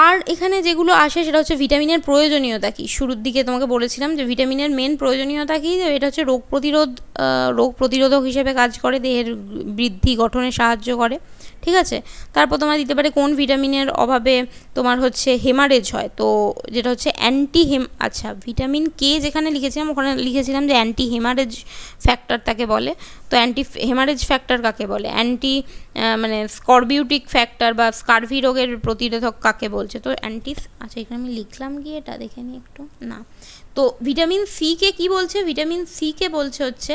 আর এখানে যেগুলো আসে সেটা হচ্ছে ভিটামিনের প্রয়োজনীয়তা কী। শুরুর দিকে তোমাকে বলেছিলাম যে ভিটামিনের মেন প্রয়োজনীয়তা কী, এটা হচ্ছে রোগ প্রতিরোধক হিসেবে কাজ করে, দেহের বৃদ্ধি গঠনে সাহায্য করে। ঠিক আছে, তারপর তোমার দিতে পারে কোন ভিটামিনের অভাবে তোমার হচ্ছে হেমারেজ হয়, তো যেটা হচ্ছে ভিটামিন কে যেখানে লিখেছিলাম ওখানে লিখেছিলাম যে অ্যান্টি হেমারেজ ফ্যাক্টর তাকে বলে। তো অ্যান্টি হেমারেজ ফ্যাক্টর কাকে বলে, অ্যান্টি মানে স্করবিউটিক ফ্যাক্টর বা স্কারভি রোগের প্রতিরোধক কাকে বলছে, তো আচ্ছা এখানে আমি লিখলাম কি এটা দেখে নিই একটু, না তো ভিটামিন সিকে কি বলছে, ভিটামিন সিকে বলছে হচ্ছে,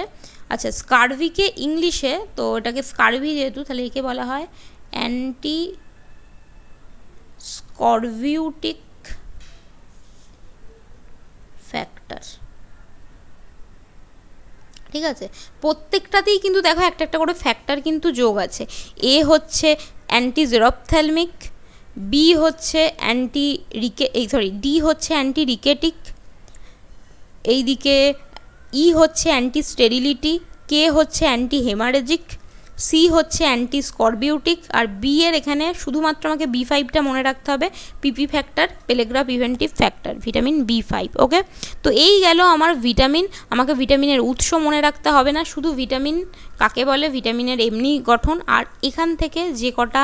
আচ্ছা স্কারভিকে ইংলিশে, তো এটাকে স্কারভি যেহেতু তাহলে একে বলা হয় অ্যান্টি স্করবিউটিক ফ্যাক্টর। ঠিক আছে, প্রত্যেকটাতেই কিন্তু দেখো একটা একটা করে ফ্যাক্টর কিন্তু যোগ আছে। এ হচ্ছে অ্যান্টি জেরপ্থ্যালমিক, বি হচ্ছে ডি হচ্ছে অ্যান্টি রিকেটিক, এইদিকে ই হচ্ছে অ্যান্টি স্টেরিলিটি, কে হচ্ছে অ্যান্টি হেমারেজিক, সি হচ্ছে অ্যান্টি স্করবিউটিক, আর বি এর এখানে শুধুমাত্র আমাকে B5টা মনে রাখতে হবে, PP factor, pellagra preventive factor, vitamin B5। Okay, তো এই গেল আমার ভিটামিন। আমাকে ভিটামিনের উৎস মনে রাখতে হবে না, শুধু ভিটামিন কাকে বলে, ভিটামিনের এমনি গঠন, আর এখান থেকে যে কটা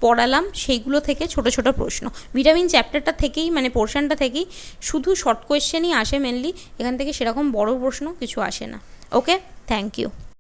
পড়ালাম সেইগুলো থেকে ছোট ছোট প্রশ্ন, ভিটামিন চ্যাপ্টারটা থেকেই মানে পোর্শনটা থেকেই শুধু শর্ট কোয়েশ্চেনই আসে মেনলি, এখান থেকে সেরকম বড় প্রশ্ন কিছু আসে না। ওকে, থ্যাংক ইউ।